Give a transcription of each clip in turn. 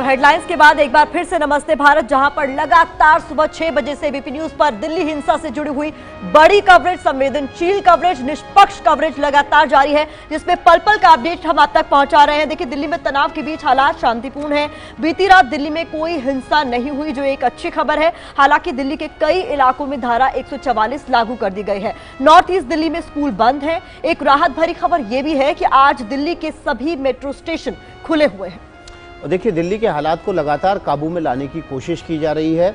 Headlines के बाद एक बार फिर से नमस्ते भारत, जहां पर लगातार सुबह 6 बजे से एबीपी न्यूज पर दिल्ली हिंसा से जुड़ी हुई बड़ी कवरेज, संवेदनशील कवरेज, निष्पक्ष कवरेज लगातार जारी है, जिसमें पल पल का अपडेट हम आप तक पहुंचा रहे हैं। देखिए, दिल्ली में तनाव के बीच हालात शांतिपूर्ण है। बीती रात दिल्ली में कोई हिंसा नहीं हुई, जो एक अच्छी खबर है। हालांकि दिल्ली के कई इलाकों में धारा 144 लागू कर दी गई है। नॉर्थ ईस्ट दिल्ली में स्कूल बंद है। एक राहत भरी खबर यह भी है कि आज दिल्ली के सभी मेट्रो स्टेशन खुले हुए हैं। और देखिए, दिल्ली के हालात को लगातार काबू में लाने की कोशिश की जा रही है।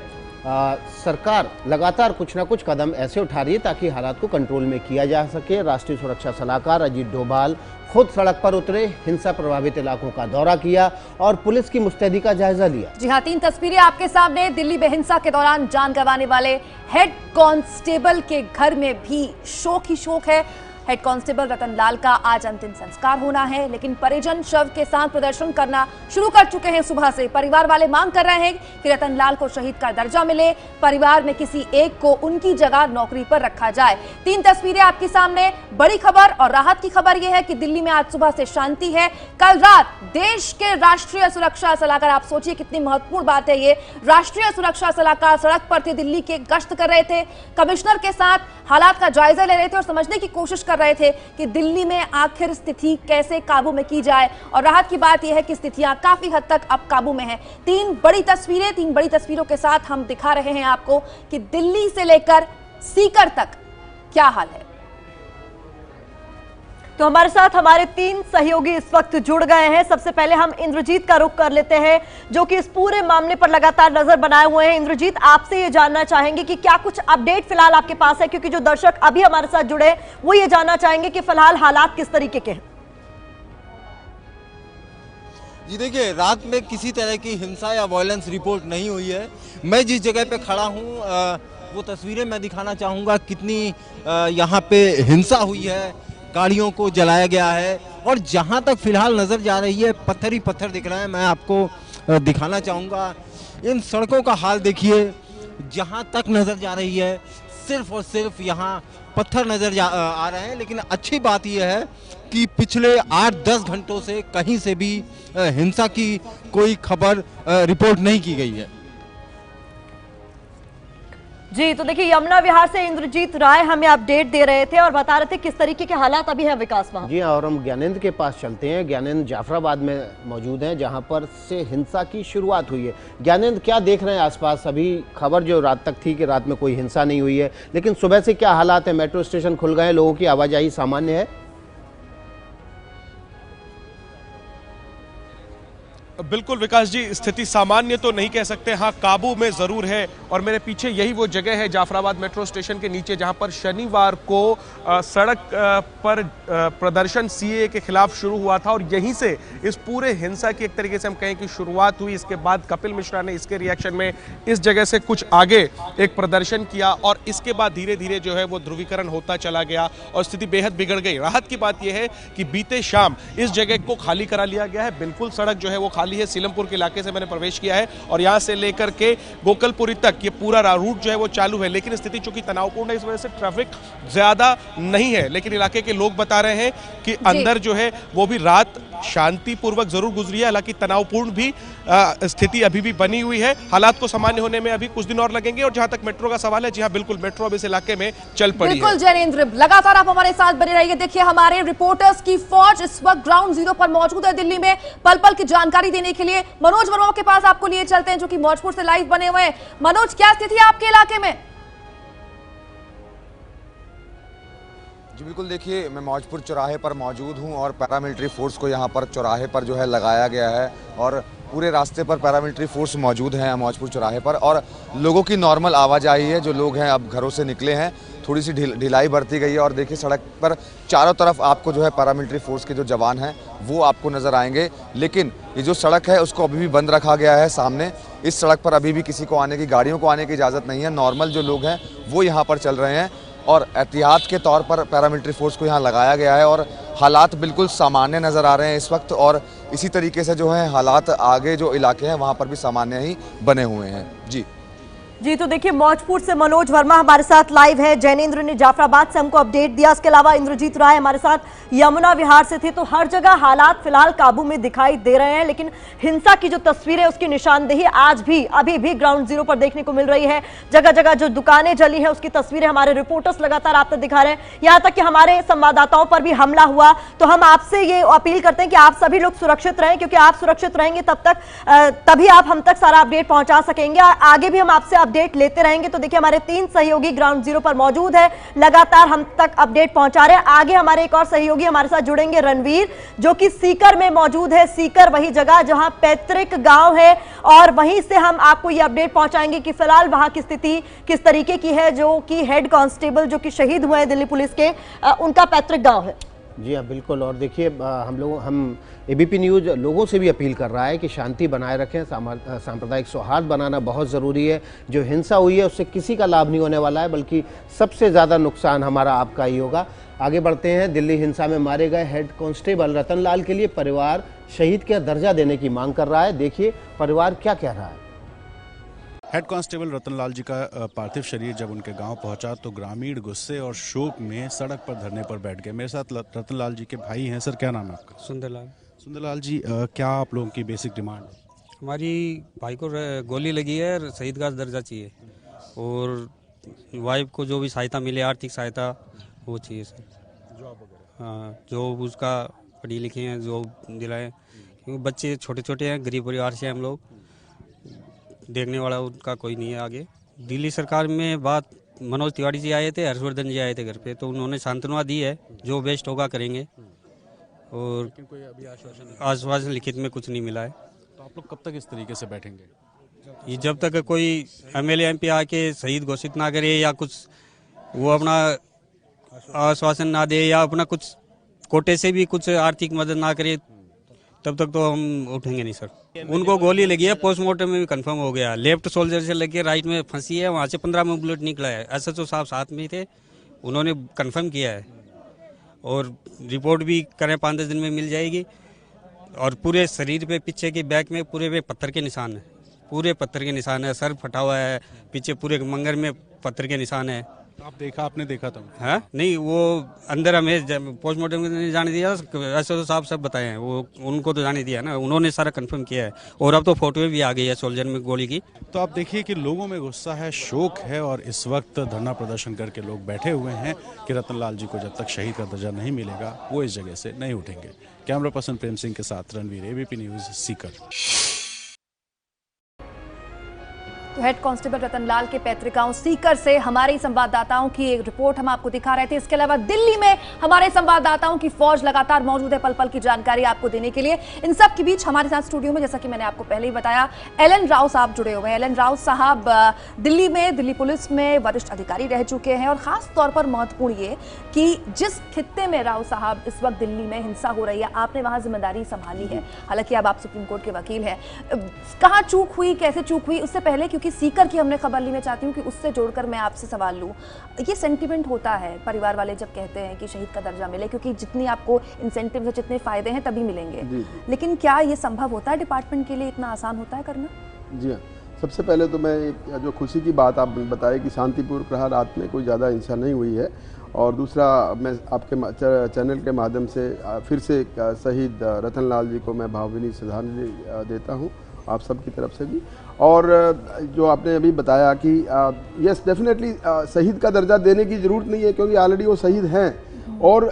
सरकार लगातार कुछ ना कुछ कदम ऐसे उठा रही है ताकि हालात को कंट्रोल में किया जा सके। राष्ट्रीय सुरक्षा सलाहकार अजीत डोभाल खुद सड़क पर उतरे, हिंसा प्रभावित इलाकों का दौरा किया और पुलिस की मुस्तैदी का जायजा लिया। जी हाँ, 3 तस्वीरें आपके सामने। दिल्ली में हिंसा के दौरान जान गंवाने वाले हेड कांस्टेबल के घर में भी शोक ही शोक है। हेड कांस्टेबल रतन लाल का आज अंतिम संस्कार होना है, लेकिन परिजन शव के साथ प्रदर्शन करना शुरू कर चुके हैं। सुबह से परिवार वाले मांग कर रहे हैं कि रतन लाल को शहीद का दर्जा मिले, परिवार में किसी एक को उनकी जगह नौकरी पर रखा जाए। 3 तस्वीरें आपके सामने। बड़ी खबर और राहत की खबर यह है कि दिल्ली में आज सुबह से शांति है। कल रात देश के राष्ट्रीय सुरक्षा सलाहकार, आप सोचिए कितनी महत्वपूर्ण बात है ये, राष्ट्रीय सुरक्षा सलाहकार सड़क पर थे, दिल्ली के गश्त कर रहे थे, कमिश्नर के साथ हालात का जायजा ले रहे थे और समझने की कोशिश कर रहे थे कि दिल्ली में आखिर स्थिति कैसे काबू में की जाए। और राहत की बात यह है कि स्थितियां काफी हद तक अब काबू में हैं। 3 बड़ी तस्वीरों के साथ हम दिखा रहे हैं आपको कि दिल्ली से लेकर सीकर तक क्या हाल है। तो हमारे साथ हमारे 3 सहयोगी इस वक्त जुड़ गए हैं। सबसे पहले हम इंद्रजीत का रुख कर लेते हैं, जो कि इस पूरे मामले पर लगातार नजर बनाए हुए हैं। इंद्रजीत, आपसे ये जानना चाहेंगे कि क्या कुछ अपडेट फिलहाल आपके पास है, क्योंकि जो दर्शक अभी हमारे साथ जुड़े वो ये जानना चाहेंगे कि फिलहाल हालात किस तरीके के हैं। जी देखिए, रात में किसी तरह की हिंसा या वायलेंस रिपोर्ट नहीं हुई है। मैं जिस जगह पे खड़ा हूँ वो तस्वीरें मैं दिखाना चाहूँगा, कितनी यहाँ पे हिंसा हुई है, गाड़ियों को जलाया गया है और जहाँ तक फिलहाल नज़र जा रही है पत्थर ही पत्थर दिख रहे हैं। मैं आपको दिखाना चाहूँगा इन सड़कों का हाल देखिए। जहाँ तक नज़र जा रही है सिर्फ और सिर्फ यहाँ पत्थर नज़र आ रहे हैं। लेकिन अच्छी बात यह है कि पिछले 8-10 घंटों से कहीं से भी हिंसा की कोई खबर रिपोर्ट नहीं की गई है। जी, तो देखिए, यमुना विहार से इंद्रजीत राय हमें अपडेट दे रहे थे और बता रहे थे किस तरीके के हालात अभी हैं विकास वहां। जी हाँ, और हम ज्ञानेंद्र के पास चलते हैं। ज्ञानेंद्र जाफराबाद में मौजूद हैं, जहां पर से हिंसा की शुरुआत हुई है। ज्ञानेंद्र, क्या देख रहे हैं आसपास? अभी खबर जो रात तक थी कि रात में कोई हिंसा नहीं हुई है, लेकिन सुबह से क्या हालात है? मेट्रो स्टेशन खुल गए, लोगों की आवाजाही सामान्य है? बिल्कुल विकास जी, स्थिति सामान्य तो नहीं कह सकते, हाँ काबू में जरूर है। और मेरे पीछे यही वो जगह है जाफराबाद मेट्रो स्टेशन के नीचे, जहां पर शनिवार को सड़क पर प्रदर्शन सीएए के खिलाफ शुरू हुआ था और यहीं से इस पूरे हिंसा की एक तरीके से हम कहें कि शुरुआत हुई। इसके बाद कपिल मिश्रा ने इसके रिएक्शन में इस जगह से कुछ आगे एक प्रदर्शन किया और इसके बाद धीरे धीरे जो है वो ध्रुवीकरण होता चला गया और स्थिति बेहद बिगड़ गई। राहत की बात यह है कि बीते शाम इस जगह को खाली करा लिया गया है। बिल्कुल सड़क जो है वो खाली है। सीलमपुर के इलाके से मैंने प्रवेश किया है और यहां से लेकर के गोकलपुरी तक ये पूरा रूट जो है वो चालू है। लेकिन स्थिति चूंकि तनावपूर्ण है, इस वजह से ट्रैफिक ज्यादा नहीं है। लेकिन इलाके के लोग बता रहे हैं कि अंदर जो है वो भी रात शांतिपूर्वक जरूर गुजरी है। हालांकि तनावपूर्ण भी स्थिति अभी भी बनी हुई है। हालात को सामान्य होने में अभी कुछ दिन और लगेंगे। और जहां तक मेट्रो का सवाल है, जी हाँ बिल्कुल, मेट्रो अब इस इलाके में चल पड़ी है। बिल्कुल जैनेंद्र, लगातार आप हमारे साथ बने रहिए। देखिए, हमारे रिपोर्टर्स की फौज इस वक्त ग्राउंड जीरो पर मौजूद है दिल्ली में, पल पल की जानकारी देने के लिए। मनोज वर्मा के पास आपको लिए चलते हैं, जो कि मौजपुर से लाइव बने हुए हैं। मनोज, क्या स्थिति है आपके इलाके में? जी बिल्कुल, देखिए मैं मौजपुर चौराहे पर मौजूद हूं और पैरामिलिट्री फोर्स को यहां पर चौराहे पर जो है लगाया गया है और पूरे रास्ते पर पैरामिलिट्री फोर्स मौजूद हैं मौजपुर चौराहे पर और लोगों की नॉर्मल आवाजाही है। जो लोग हैं अब घरों से निकले हैं, थोड़ी सी ढिलाई बरती गई है और देखिए सड़क पर चारों तरफ आपको जो है पैरामिलिट्री फोर्स के जो जवान हैं वो आपको नज़र आएंगे। लेकिन ये जो सड़क है उसको अभी भी बंद रखा गया है। सामने इस सड़क पर अभी भी किसी को आने की, गाड़ियों को आने की इजाज़त नहीं है। नॉर्मल जो लोग हैं वो यहाँ पर चल रहे हैं और एहतियात के तौर पर पैरामिलिट्री फोर्स को यहाँ लगाया गया है और हालात बिल्कुल सामान्य नज़र आ रहे हैं इस वक्त। और इसी तरीके से जो है हालात आगे जो इलाके हैं वहाँ पर भी सामान्य ही बने हुए हैं। जी जी तो देखिए, मौजपुर से मनोज वर्मा हमारे साथ लाइव है। जैनेंद्र ने जाफराबाद से हमको अपडेट दिया। इसके अलावा इंद्रजीत राय हमारे साथ यमुना विहार से थे। तो हर जगह हालात फिलहाल काबू में दिखाई दे रहे हैं, लेकिन हिंसा की जो तस्वीर है उसकी निशानदेही आज भी अभी भी ग्राउंड जीरो पर देखने को मिल रही है। जगह जगह जो दुकानें जली हैं उसकी तस्वीरें हमारे रिपोर्टर्स लगातार आपको दिखा रहे हैं। यहां तक कि हमारे संवाददाताओं पर भी हमला हुआ। तो हम आपसे ये अपील करते हैं कि आप सभी लोग सुरक्षित रहें, क्योंकि आप सुरक्षित रहेंगे तभी आप हम तक सारा अपडेट पहुंचा सकेंगे। आगे भी हम आपसे अपडेट लेते रहेंगे। तो देखिए, हमारे 3 सहयोगी ग्राउंड जीरो पर मौजूद है, लगातार हम तक अपडेट पहुंचा रहे हैं। आगे हमारे एक और सहयोगी हमारे साथ जुड़ेंगे, रणवीर, जो कि सीकर में मौजूद है। सीकर वही जगह जहां पैतृक गांव है, और वहीं से हम आपको ये अपडेट पहुंचाएंगे कि फिलहाल वहां की स्थिति किस तरीके की है। जो कि हेड कांस्टेबल जो कि शहीद हुए हैं दिल्ली पुलिस के, उनका पैतृक गांव है। जी हाँ, बिल्कुल। और देखिए, हम एबीपी न्यूज़ लोगों से भी अपील कर रहा है कि शांति बनाए रखें, सांप्रदायिक सौहार्द बनाना बहुत ज़रूरी है। जो हिंसा हुई है उससे किसी का लाभ नहीं होने वाला है, बल्कि सबसे ज़्यादा नुकसान हमारा आपका ही होगा। आगे बढ़ते हैं। दिल्ली हिंसा में मारे गए हेड कांस्टेबल रतन लाल के लिए परिवार शहीद का दर्जा देने की मांग कर रहा है। देखिए परिवार क्या कह रहा है। हेड कांस्टेबल रतन लाल जी का पार्थिव शरीर जब उनके गांव पहुंचा तो ग्रामीण गुस्से और शोक में सड़क पर धरने पर बैठ गए। मेरे साथ रतन लाल जी के भाई हैं। सर, क्या नाम है आपका? सुंदरलाल। सुंदरलाल जी, क्या आप लोगों की बेसिक डिमांड है? हमारी भाई को गोली लगी है और शहीद का दर्जा चाहिए, और वाइफ को जो भी सहायता मिले, आर्थिक सहायता, वो चाहिए सर। जॉब वगैरह? हाँ, जो उसका पढ़ी लिखे हैं, जो दिलाए, क्योंकि बच्चे छोटे छोटे हैं, गरीब परिवार से हम लोग, देखने वाला उनका कोई नहीं है आगे। दिल्ली सरकार में बात, मनोज तिवारी जी आए थे, हर्षवर्धन जी आए थे घर पे, तो उन्होंने सांत्वना दी है, जो बेस्ट होगा करेंगे, और कोई अभी आश्वासन लिखित में कुछ नहीं मिला है। तो आप लोग कब तक इस तरीके से बैठेंगे? ये जब तक कोई एमएलए एमपी आके शहीद घोषित ना करे, या कुछ वो अपना आश्वासन ना दे, या अपना कुछ कोटे से भी कुछ आर्थिक मदद ना करे, तब तक तो हम उठेंगे नहीं सर। उनको गोली लगी है, पोस्टमार्टम में भी कंफर्म हो गया। लेफ्ट शोल्डर से लेके राइट में फंसी है, वहाँ से 15 में बुलेट निकला है। एसएचओ साहब साथ में थे, उन्होंने कंफर्म किया है, और रिपोर्ट भी करें 5-10 दिन में मिल जाएगी। और पूरे शरीर पे, पीछे के बैक में पूरे पे पत्थर के निशान है, पूरे पत्थर के निशान है। सर फटा हुआ है, पीछे पूरे मंगर में पत्थर के निशान है। आपने देखा था? हाँ, नहीं, वो अंदर हमें पोस्टमार्टम में नहीं जाने दिया, ऐसे तो साहब सब बताए हैं, वो उनको तो जाने दिया ना, उन्होंने सारा कंफर्म किया है। और अब तो फोटो भी आ गई है सोल्जर में गोली की। तो आप देखिए कि लोगों में गुस्सा है, शोक है, और इस वक्त धरना प्रदर्शन करके लोग बैठे हुए हैं कि रतन लाल जी को जब तक शहीद का दर्जा नहीं मिलेगा वो इस जगह से नहीं उठेंगे। कैमरा पर्सन प्रेम सिंह के साथ रणवीर, एबीपी न्यूज़, सीकर। तो हेड कांस्टेबल रतन लाल के पैतृक गांव सीकर से हमारे संवाददाताओं की एक रिपोर्ट हम आपको दिखा रहे थे। इसके अलावा दिल्ली में हमारे संवाददाताओं की फौज लगातार मौजूद है पल पल की जानकारी आपको देने के लिए। इन सब के बीच हमारे साथ स्टूडियो में, जैसा कि मैंने आपको पहले ही बताया, एलन राव साहब जुड़े हुए हैं। एलन राव साहब दिल्ली पुलिस में वरिष्ठ अधिकारी रह चुके हैं, और खास तौर पर महत्वपूर्ण ये कि जिस खित्ते में राव साहब इस वक्त दिल्ली में हिंसा हो रही है, आपने वहां जिम्मेदारी संभाली है। हालांकि अब आप सुप्रीम कोर्ट के वकील हैं। कहाँ चूक हुई, कैसे चूक हुई, उससे पहले क्योंकि सीकर की हमने खबर ली, मैं चाहती हूँ कि उससे जोड़कर मैं आपसे सवाल लूँ। ये सेंटिमेंट होता है परिवार वाले जब कहते हैं कि शहीद का दर्जा मिले, क्योंकि जितनी आपको इंसेंटिव, जितने फायदे हैं तभी मिलेंगे, लेकिन क्या ये संभव होता है डिपार्टमेंट के लिए, इतना आसान होता है करना? जी हाँ, सबसे पहले तो मैं जो खुशी की बात आप बताए कि शांतिपूर्वक रहा, रात में कोई ज़्यादा हिंसा नहीं हुई है। और दूसरा, मैं आपके चैनल के माध्यम से फिर से शहीद रतन लाल जी को मैं भावभीनी श्रद्धांजलि देता हूँ, आप सबकी तरफ से भी। और जो आपने अभी बताया कि यस, डेफिनेटली शहीद का दर्जा देने की ज़रूरत नहीं है, क्योंकि ऑलरेडी वो शहीद हैं। और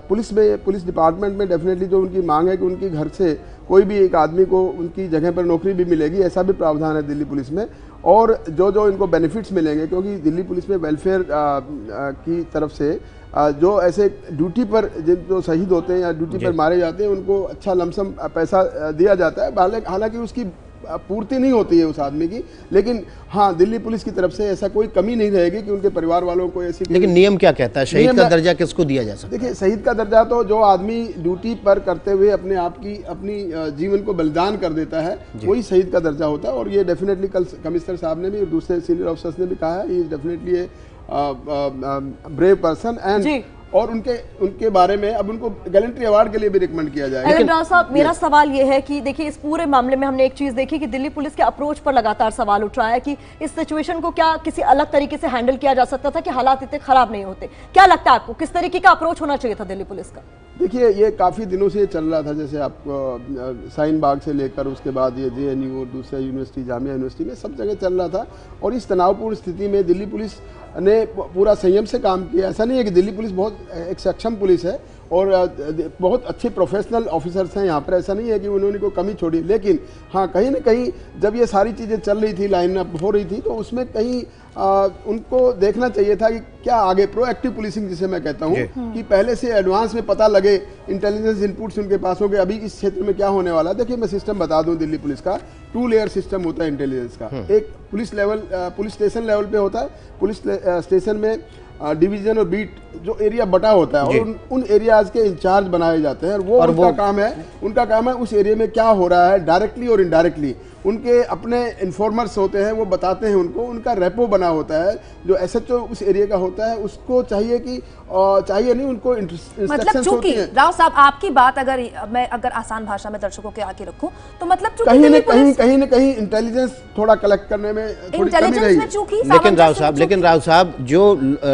पुलिस डिपार्टमेंट में डेफिनेटली जो उनकी मांग है कि उनके घर से कोई भी एक आदमी को उनकी जगह पर नौकरी भी मिलेगी, ऐसा भी प्रावधान है दिल्ली पुलिस में। और जो इनको बेनिफिट्स मिलेंगे, क्योंकि दिल्ली पुलिस में वेलफेयर की तरफ से जो ऐसे ड्यूटी पर जो शहीद होते हैं या ड्यूटी पर मारे जाते हैं, उनको अच्छा लमसम पैसा दिया जाता है। हालांकि उसकी पूर्ति नहीं होती है उस आदमी की, लेकिन हाँ, दिल्ली पुलिस की तरफ से ऐसा कोई कमी नहीं रहेगी कि उनके परिवार वालों को ऐसी। लेकिन नियम क्या कहता है, शहीद का दर्जा किसको दिया जा सकता है? देखिए, शहीद का दर्जा तो जो आदमी ड्यूटी पर करते हुए अपनी जीवन को बलिदान कर देता है, वही शहीद का दर्जा होता है। और ये डेफिनेटली कल कमिश्नर साहब ने भी और दूसरे सीनियर ऑफिसर्स ने भी कहा है, ये डेफिनेटली ब्रेव पर्सन एंड और उनके बारे में अब उनको गैलेंट्री अवार्ड के लिए भी रिकमेंड किया जाएगा। एलन राव साहब, मेरा सवाल ये है कि देखिए इस पूरे मामले में हमने एक चीज देखी कि दिल्ली पुलिस के अप्रोच पर लगातार सवाल उठ रहा है कि इस सिचुएशन को क्या किसी अलग तरीके से हैंडल किया जा सकता था कि हालात इतने खराब नहीं होते। क्या लगता है आपको किस तरीके का अप्रोच होना चाहिए था दिल्ली पुलिस का? देखिए, ये काफ़ी दिनों से चल रहा था, जैसे आपको साइन बाग से लेकर उसके बाद ये JNU और दूसरे यूनिवर्सिटी, जामिया यूनिवर्सिटी में सब जगह चल रहा था। और इस तनावपूर्ण स्थिति में दिल्ली पुलिस ने पूरा संयम से काम किया। ऐसा नहीं है कि दिल्ली पुलिस बहुत एक सक्षम पुलिस है और बहुत अच्छे प्रोफेशनल ऑफिसर्स हैं यहाँ पर, ऐसा नहीं है कि उन्होंने कोई कमी छोड़ी। लेकिन हाँ, कहीं ना कहीं जब ये सारी चीज़ें चल रही थी, लाइन अप हो रही थी, तो उसमें कहीं उनको देखना चाहिए था कि क्या आगे प्रोएक्टिव पुलिसिंग जिसे मैं कहता हूँ कि पहले से एडवांस में पता लगे, इंटेलिजेंस इनपुट्स उनके पास हो गए अभी इस क्षेत्र में क्या होने वाला है। देखिए, मैं सिस्टम बता दूं, दिल्ली पुलिस का 2 लेयर सिस्टम होता है इंटेलिजेंस का। एक पुलिस स्टेशन लेवल पे होता है, पुलिस स्टेशन में डिवीजन और बीट जो एरिया बटा होता है और उन एरियाज के इंचार्ज बनाए जाते हैं और वो उनका काम है उस एरिया में क्या हो रहा है डायरेक्टली और इनडायरेक्टली। उनके अपने इन्फॉर्मर्स होते हैं, वो बताते हैं उनको, उनका रेपो बना होता है। जो SHO उस एरिया का होता है उसको चाहिए कि नहीं, उनको मतलब चूंकि राव साहब आपकी बात अगर आसान भाषा में दर्शकों के आगे रखूं तो मतलब कहीं न कहीं इंटेलिजेंस थोड़ा कलेक्ट करने में थोड़ी कमी रही। लेकिन राव साहब जो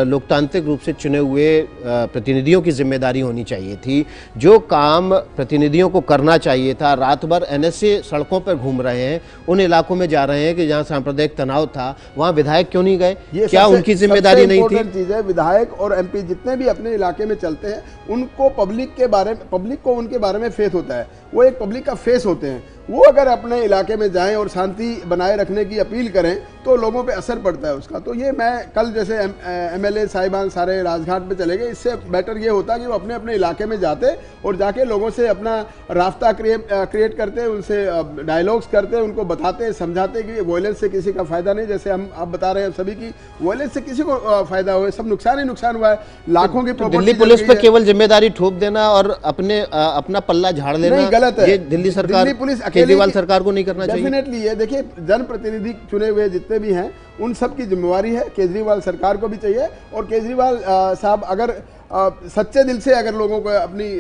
लोकतांत्रिक रूप से चुने हुए प्रतिनिधियों की जिम्मेदारी होनी चाहिए थी, जो काम प्रतिनिधियों को करना चाहिए था, रात भर NSA सड़कों पर घूम रहे हैं, उन इलाकों में जा रहे हैं कि जहां सांप्रदायिक तनाव था, वहां विधायक क्यों नहीं गए? क्या उनकी जिम्मेदारी नहीं थी? चीज है, विधायक और MP जितने भी अपने इलाके में चलते हैं उनको पब्लिक को उनके बारे में फेथ होता है, वो एक पब्लिक का फेस होते हैं। वो अगर अपने इलाके में जाएं और शांति बनाए रखने की अपील करें तो लोगों पे असर पड़ता है उसका। तो ये मैं कल जैसे MLA साहिबान सारे राजघाट पे चले गए, इससे बेटर ये होता कि वो अपने अपने इलाके में जाते और जाके लोगों से अपना रास्ता क्रिएट करते, उनसे डायलॉग्स करते, उनको बताते, समझाते कि वायलेंस से किसी का फायदा नहीं। जैसे आप बता रहे हैं सभी की वायलेंस से किसी को फायदा हुआ, सब नुकसान ही नुकसान हुआ है, लाखों की प्रॉपर्टी। दिल्ली पुलिस पे केवल जिम्मेदारी थोप देना और अपना पल्ला झाड़ लेना गलत है। ये दिल्ली सरकार, पुलिस केजरीवाल सरकार को नहीं करना चाहिए। डेफिनेटली ये देखिए, जनप्रतिनिधि चुने हुए जितने भी हैं उन सब की जिम्मेवारी है, केजरीवाल सरकार को भी चाहिए। और केजरीवाल साहब अगर सच्चे दिल से अगर लोगों को अपनी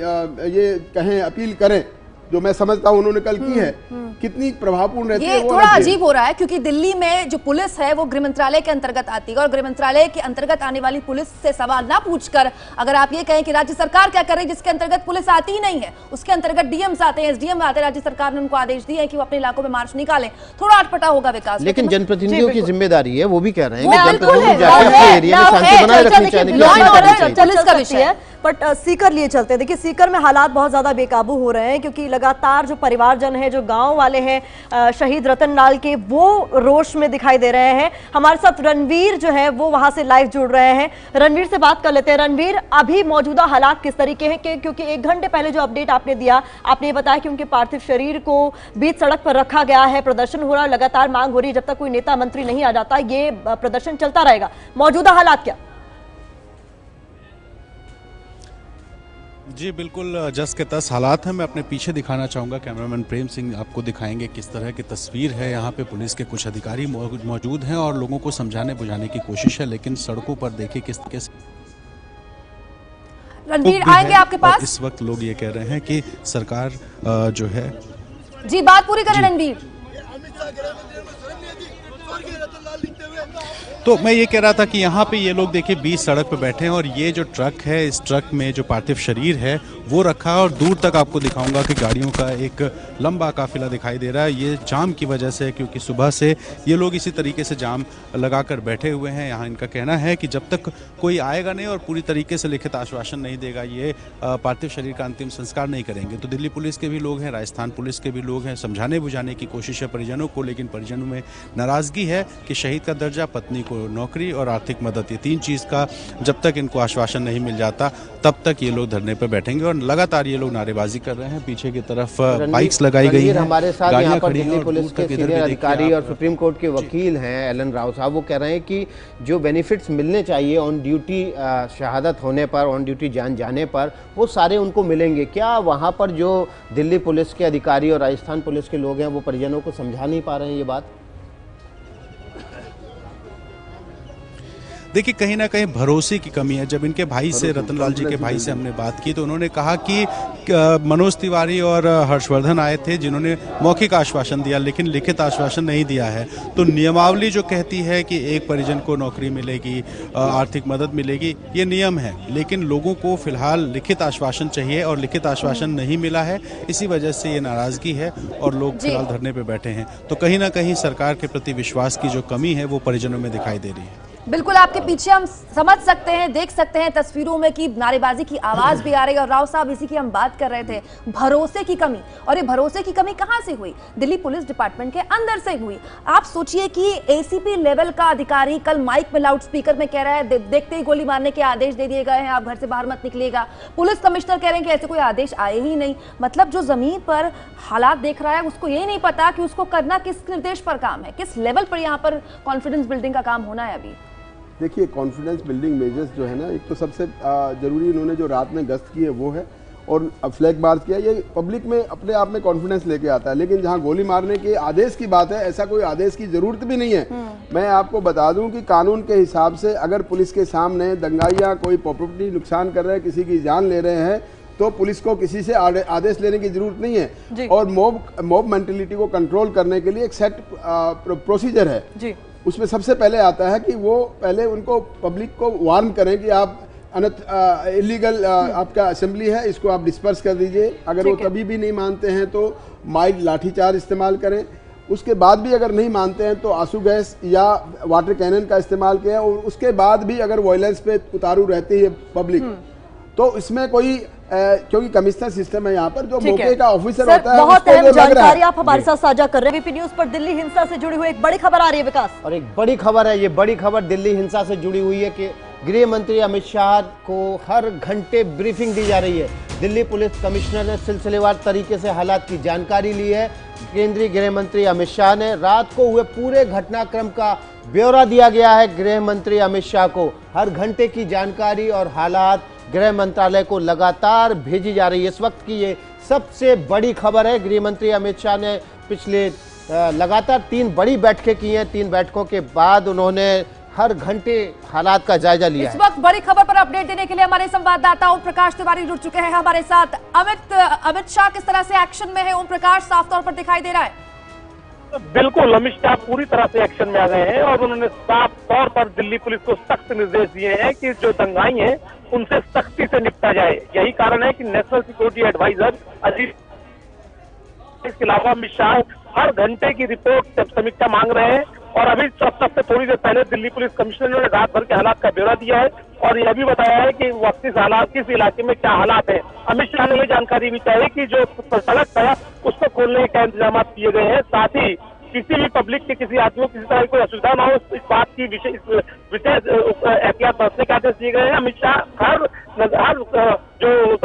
ये कहें अपील करें, जो मैं समझता हूं उन्होंने कल की है, कितनी प्रभावपूर्ण रहती है। ये थोड़ा अजीब हो रहा है क्योंकि दिल्ली में जो पुलिस है वो गृह मंत्रालय के अंतर्गत आती है और गृह मंत्रालय के अंतर्गत आने वाली पुलिस से सवाल ना पूछकर अगर आप ये कहें कि राज्य सरकार क्या कर रही है जिसके अंतर्गत पुलिस आती ही नहीं है, उसके अंतर्गत DMs आते हैं, SDM आते हैं, राज्य सरकार ने उनको आदेश दिए हैं कि वो अपने इलाकों में मार्च निकालें, थोड़ा अटपटा होगा विकास। लेकिन जनप्रतिनिधियों की जिम्मेदारी है, वो भी कह रहे हैं कि जनप्रतिनिधि जाके अपने एरिया में शांति बनाए रखनी चाहिए। बट सीकर लिए चलते हैं। देखिए, सीकर में हालात बहुत ज्यादा बेकाबू हो रहे हैं क्योंकि लगातार जो परिवारजन है, जो गांव वाले हैं शहीद रतन लाल के, वो रोष में दिखाई दे रहे हैं। हमारे साथ रणवीर जो है वो वहां से लाइव जुड़ रहे हैं। रणवीर से बात कर लेते हैं। रणवीर, अभी मौजूदा हालात किस तरीके हैं? क्योंकि 1 घंटे पहले जो अपडेट आपने दिया, आपने ये बताया कि उनके पार्थिव शरीर को बीच सड़क पर रखा गया है, प्रदर्शन हो रहा है, लगातार मांग हो रही है, जब तक कोई नेता मंत्री नहीं आ जाता ये प्रदर्शन चलता रहेगा। मौजूदा हालात क्या? जी बिल्कुल, जस के तस हालात हैं। मैं अपने पीछे दिखाना चाहूँगा, कैमरामैन प्रेम सिंह आपको दिखाएंगे किस तरह की तस्वीर है। यहाँ पे पुलिस के कुछ अधिकारी मौजूद हैं और लोगों को समझाने बुझाने की कोशिश है, लेकिन सड़कों पर देखिए किस तरीके से रणवीर आएंगे आपके पास। इस वक्त लोग ये कह रहे हैं कि सरकार जो है, जी बात पूरी करें रणवीर। तो मैं ये कह रहा था कि यहाँ पे ये लोग देखिए बीच सड़क पे बैठे हैं और ये जो ट्रक है, इस ट्रक में जो पार्थिव शरीर है वो रखा है और दूर तक आपको दिखाऊंगा कि गाड़ियों का एक लंबा काफिला दिखाई दे रहा है। ये जाम की वजह से, क्योंकि सुबह से ये लोग इसी तरीके से जाम लगाकर बैठे हुए हैं। यहाँ इनका कहना है कि जब तक कोई आएगा नहीं और पूरी तरीके से लिखित आश्वासन नहीं देगा, ये पार्थिव शरीर का अंतिम संस्कार नहीं करेंगे। तो दिल्ली पुलिस के भी लोग हैं, राजस्थान पुलिस के भी लोग हैं, समझाने बुझाने की कोशिश है परिजनों को, लेकिन परिजनों में नाराजगी है कि शहीद का दर्जा, पत्नी को नौकरी और आर्थिक मदद, ये 3 चीज़ का जब तक इनको आश्वासन नहीं मिल जाता तब तक ये लोग धरने पर बैठेंगे और लगातार ये लोग नारेबाजी कर रहे हैं। पीछे की तरफ बाइक्स लगाई गई हैं। हमारे साथ यहाँ पर दिल्ली पुलिस के सीनियर अधिकारी और सुप्रीम कोर्ट के वकील हैं एलन राव साहब, वो कह रहे हैं कि जो बेनिफिट्स मिलने चाहिए ऑन ड्यूटी शहादत होने पर, ऑन ड्यूटी जान जाने पर, वो सारे उनको मिलेंगे। क्या वहाँ पर जो दिल्ली पुलिस के अधिकारी और राजस्थान पुलिस के लोग हैं वो परिजनों को समझा नहीं पा रहे हैं ये बात? देखिए कहीं ना कहीं भरोसे की कमी है। जब इनके भाई से, रतनलाल जी के भाई से हमने बात की तो उन्होंने कहा कि मनोज तिवारी और हर्षवर्धन आए थे जिन्होंने मौखिक आश्वासन दिया लेकिन लिखित आश्वासन नहीं दिया है। तो नियमावली जो कहती है कि एक परिजन को नौकरी मिलेगी, आर्थिक मदद मिलेगी, ये नियम है, लेकिन लोगों को फिलहाल लिखित आश्वासन चाहिए और लिखित आश्वासन नहीं मिला है। इसी वजह से ये नाराजगी है और लोग फिलहाल धरने पे बैठे हैं। तो कहीं ना कहीं सरकार के प्रति विश्वास की जो कमी है वो परिजनों में दिखाई दे रही है। बिल्कुल, आपके पीछे हम समझ सकते हैं, देख सकते हैं तस्वीरों में कि नारेबाजी की आवाज भी आ रही है। और राव साहब, इसी की हम बात कर रहे थे, भरोसे की कमी। और ये भरोसे की कमी कहां से हुई? दिल्ली पुलिस डिपार्टमेंट के अंदर से हुई। आप सोचिए कि एसीपी लेवल का अधिकारी कल माइक में लाउड स्पीकर में कह रहा है देखते ही गोली मारने के आदेश दे दिए गए हैं, आप घर से बाहर मत निकलिएगा। पुलिस कमिश्नर कह रहे हैं कि ऐसे कोई आदेश आए ही नहीं। मतलब जो जमीन पर हालात देख रहा है उसको ये नहीं पता कि उसको करना किस निर्देश पर काम है, किस लेवल पर यहाँ पर कॉन्फिडेंस बिल्डिंग का काम होना है। अभी देखिए, कॉन्फिडेंस बिल्डिंग मेजर्स जो है ना, एक तो सबसे ज़रूरी इन्होंने जो रात में गश्त की है वो है, और फ्लैग मार्च किया। ये पब्लिक में अपने आप में कॉन्फिडेंस लेके आता है। लेकिन जहां गोली मारने के आदेश की बात है, ऐसा कोई आदेश की ज़रूरत भी नहीं है। मैं आपको बता दूं कि कानून के हिसाब से अगर पुलिस के सामने दंगाइयाँ कोई प्रॉपर्टी नुकसान कर रहे हैं, किसी की जान ले रहे हैं, तो पुलिस को किसी से आदेश लेने की जरूरत नहीं है। और मॉब मेंटेलिटी को कंट्रोल करने के लिए एक सेट प्रोसीजर है जी। उसमें सबसे पहले आता है कि वो पहले उनको पब्लिक को वार्न करें कि आप इलीगल आपका असेंबली है, इसको आप डिस्पर्स कर दीजिए। अगर वो तभी भी नहीं मानते हैं तो माइल्ड लाठीचार्ज इस्तेमाल करें। उसके बाद भी अगर नहीं मानते हैं तो आंसू गैस या वाटर कैनन का इस्तेमाल किया। और उसके बाद भी अगर वायलेंस पे उतारू रहती है पब्लिक, तो इसमें कोई क्योंकि कमिश्नर सिस्टम है यहाँ पर, जो मौके का ऑफिसर होता है, बहुत अहम जानकारी आप हमारे साथ साझा कर रहे हैं। वीपी न्यूज पर दिल्ली हिंसा से जुड़ी हुई एक बड़ी खबर आ रही है विकास, और एक बड़ी खबर है। ये बड़ी खबर दिल्ली हिंसा से जुड़ी हुई है कि गृह मंत्री अमित शाह को हर घंटे ब्रीफिंग दी जा रही है। दिल्ली पुलिस कमिश्नर ने सिलसिलेवार तरीके से हालात की जानकारी ली है। केंद्रीय गृह मंत्री अमित शाह ने रात को हुए पूरे घटनाक्रम का ब्यौरा दिया गया है। गृह मंत्री अमित शाह को हर घंटे की जानकारी और हालात गृह मंत्रालय को लगातार भेजी जा रही है। इस वक्त की ये सबसे बड़ी खबर है। गृह मंत्री अमित शाह ने पिछले लगातार 3 बड़ी बैठकें की हैं। 3 बैठकों के बाद उन्होंने हर घंटे हालात का जायजा लिया है। इस वक्त बड़ी खबर पर अपडेट देने के लिए हमारे संवाददाता ओम प्रकाश तिवारी जुड़ चुके हैं हमारे साथ। अमित शाह किस तरह से एक्शन में है? ओम प्रकाश, साफ तौर पर दिखाई दे रहा है। बिल्कुल, अमित शाह पूरी तरह से एक्शन में आ गए हैं और उन्होंने साफ तौर पर दिल्ली पुलिस को सख्त निर्देश दिए हैं कि जो दंगाई हैं उनसे सख्ती से निपटा जाए। यही कारण है कि नेशनल सिक्योरिटी एडवाइजर अजीत, इसके अलावा अमित शाह हर घंटे की रिपोर्ट समीक्षा मांग रहे हैं। और अभी सबसे थोड़ी देर पहले दिल्ली पुलिस कमिश्नर ने रात भर के हालात का ब्यौरा दिया है और यह भी बताया है कि वक्त किस इलाके में क्या हालात है। अमित शाह ने यह जानकारी भी चाहिए कि जो सड़क है उसको खोलने के इंतजाम किए गए हैं। साथ ही किसी भी पब्लिक के, किसी आदमी को किसी तरह की कोई असुविधा ना हो, इस बात की विशेष एहतियात बरतने के आदेश दिए गए हैं। अमित शाह हर जो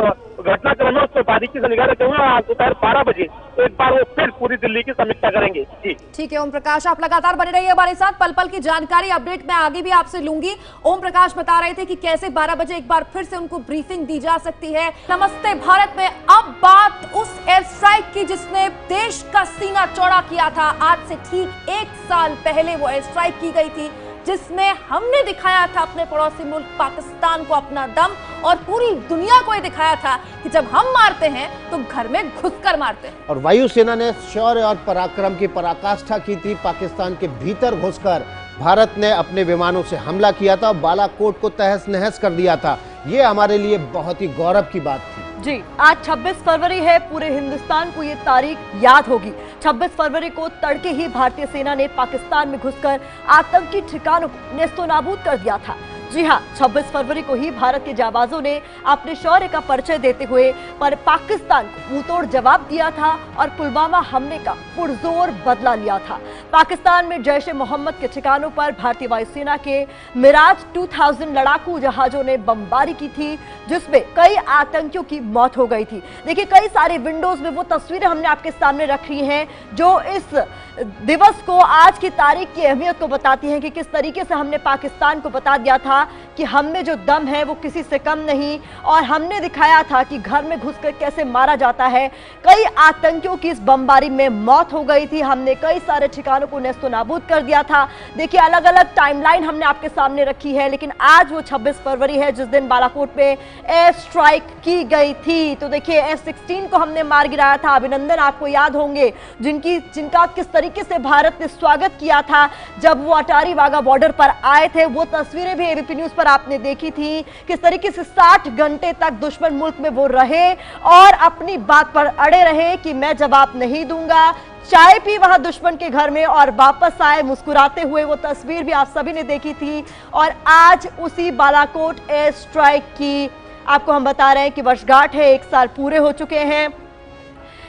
घटनाक्रम है उस पर बारीकी से निगाह रखे हुए आज दोपहर 12 बजे एक बार वो फिर पूरी दिल्ली की समीक्षा करेंगे। जी ठीक है ओम प्रकाश, आप लगातार बने रहिए हमारे साथ। पल पल की जानकारी अपडेट मैं आगे भी आपसे लूंगी। ओम प्रकाश बता रहे थे कि कैसे 12 बजे एक बार फिर से उनको ब्रीफिंग दी जा सकती है। नमस्ते भारत में अब बात उस एयर स्ट्राइक की जिसने देश का सीना चौड़ा किया था। आज से ठीक 1 साल पहले वो एयर स्ट्राइक की गई थी जिसमें हमने दिखाया था अपने पड़ोसी मुल्क पाकिस्तान को अपना दम, और पूरी दुनिया को ये दिखाया था कि जब हम मारते हैं तो घर में घुसकर मारते हैं। और वायुसेना ने शौर्य और पराक्रम की पराकाष्ठा की थी। पाकिस्तान के भीतर घुसकर भारत ने अपने विमानों से हमला किया था, बालाकोट को तहस नहस कर दिया था। ये हमारे लिए बहुत ही गौरव की बात थी। जी, आज 26 फरवरी है। पूरे हिंदुस्तान को ये तारीख याद होगी। 26 फरवरी को तड़के ही भारतीय सेना ने पाकिस्तान में घुसकर आतंकी ठिकानों को नेस्तोनाबूद कर दिया था। जी हाँ, 26 फरवरी को ही भारत के जाबाजों ने अपने शौर्य का परिचय देते हुए पर पाकिस्तान को मुंहतोड़ जवाब दिया था और पुलवामा हमले का पुरजोर बदला लिया था। पाकिस्तान में जैश ए मोहम्मद के ठिकानों पर भारतीय वायुसेना के मिराज 2000 लड़ाकू जहाजों ने बमबारी की थी, जिसमें कई आतंकियों की मौत हो गई थी। देखिए, कई सारे विंडोज में वो तस्वीरें हमने आपके सामने रखी हैं जो इस दिवस को, आज की तारीख की अहमियत को बताती हैं कि किस तरीके से हमने पाकिस्तान को बता दिया था कि हम में जो दम है वो किसी से कम नहीं, और हमने दिखाया था कि घर में घुसकर कैसे मारा जाता है। कई आतंकियों की इस बमबारी में मौत हो गई थी, हमने कई सारे ठिकानों को नेस्तो नाबूद कर दिया था। देखिए, अलग अलग टाइमलाइन हमने आपके सामने रखी है, लेकिन आज वो 26 फरवरी है जिस दिन बालाकोट में एयर स्ट्राइक की गई थी। तो देखिए, F-16 को हमने मार गिराया था। अभिनंदन आपको याद होंगे, जिनका किस तरीके से भारत ने स्वागत किया था जब वो अटारी वाघा बॉर्डर पर आए थे। वो तस्वीरें भी एबीपी न्यूज पर आपने देखी थी, किस तरीके से 60 घंटे तक दुश्मन मुल्क में वो रहे और अपनी बात पर अड़े रहे कि मैं जवाब नहीं दूंगा। चाय पी वहां दुश्मन के घर में और वापस आए मुस्कुराते हुए। वो तस्वीर भी आप सभी ने देखी थी। और आज उसी बालाकोट एयर स्ट्राइक की आपको हम बता रहे हैं कि वर्षगांठ है, 1 साल पूरे हो चुके हैं।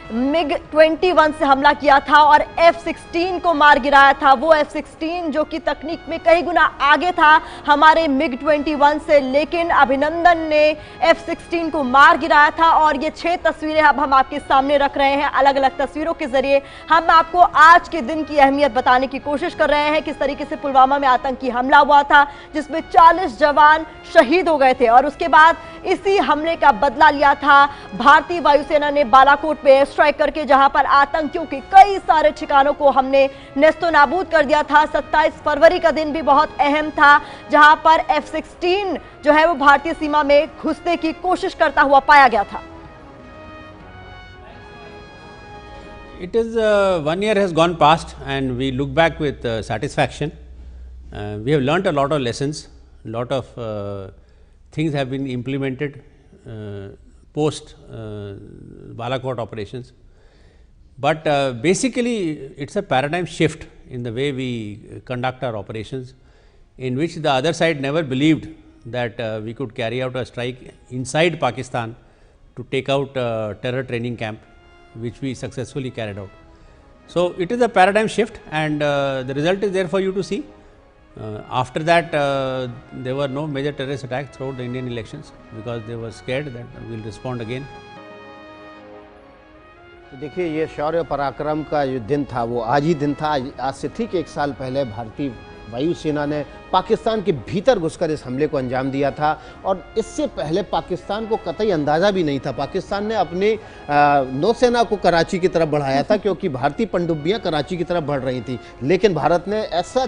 MiG-21 से हमला किया था और F-16 को मार गिराया था। वो F-16 जो कि तकनीक में कई गुना आगे था हमारे MiG-21 से, लेकिन अभिनंदन ने F-16 को मार गिराया था। और ये 6 तस्वीरें अब हम आपके सामने रख रहे हैं। अलग अलग तस्वीरों के जरिए हम आपको आज के दिन की अहमियत बताने की कोशिश कर रहे हैं। किस तरीके से पुलवामा में आतंकी हमला हुआ था जिसमें 40 जवान शहीद हो गए थे, और उसके बाद इसी हमले का बदला लिया था भारतीय वायुसेना ने बालाकोट पे स्ट्राइक करके, जहां पर आतंकियों के कई सारे ठिकानों को हमने नेस्तो नाबूद कर दिया था। 27 फरवरी का दिन भी बहुत अहम था, जहां पर F-16 जो है वो भारतीय सीमा में घुसने की कोशिश करता हुआ पाया गया था। It is 1 year has gone past and we look back with satisfaction. We have learnt a lot of lessons, lot of things have been implemented post Balakot operations. But basically it's a paradigm shift in the way we conduct our operations, in which the other side never believed that we could carry out a strike inside Pakistan to take out a terror training camp, which we successfully carried out. So it is a paradigm shift, and the result is there for you to see. After that there were no major terrorist attacks throughout the Indian elections, because they were scared that we will respond again. तो देखिए, ये शौर्य पराक्रम का जो दिन था वो आज ही दिन था। आज से ठीक 1 साल पहले भारतीय वायुसेना ने पाकिस्तान के भीतर घुसकर इस हमले को अंजाम दिया था, और इससे पहले पाकिस्तान को कतई अंदाज़ा भी नहीं था। पाकिस्तान ने अपनी नौसेना को कराची की तरफ बढ़ाया था, क्योंकि भारतीय पनडुब्बियां कराची की तरफ बढ़ रही थी, लेकिन भारत ने ऐसा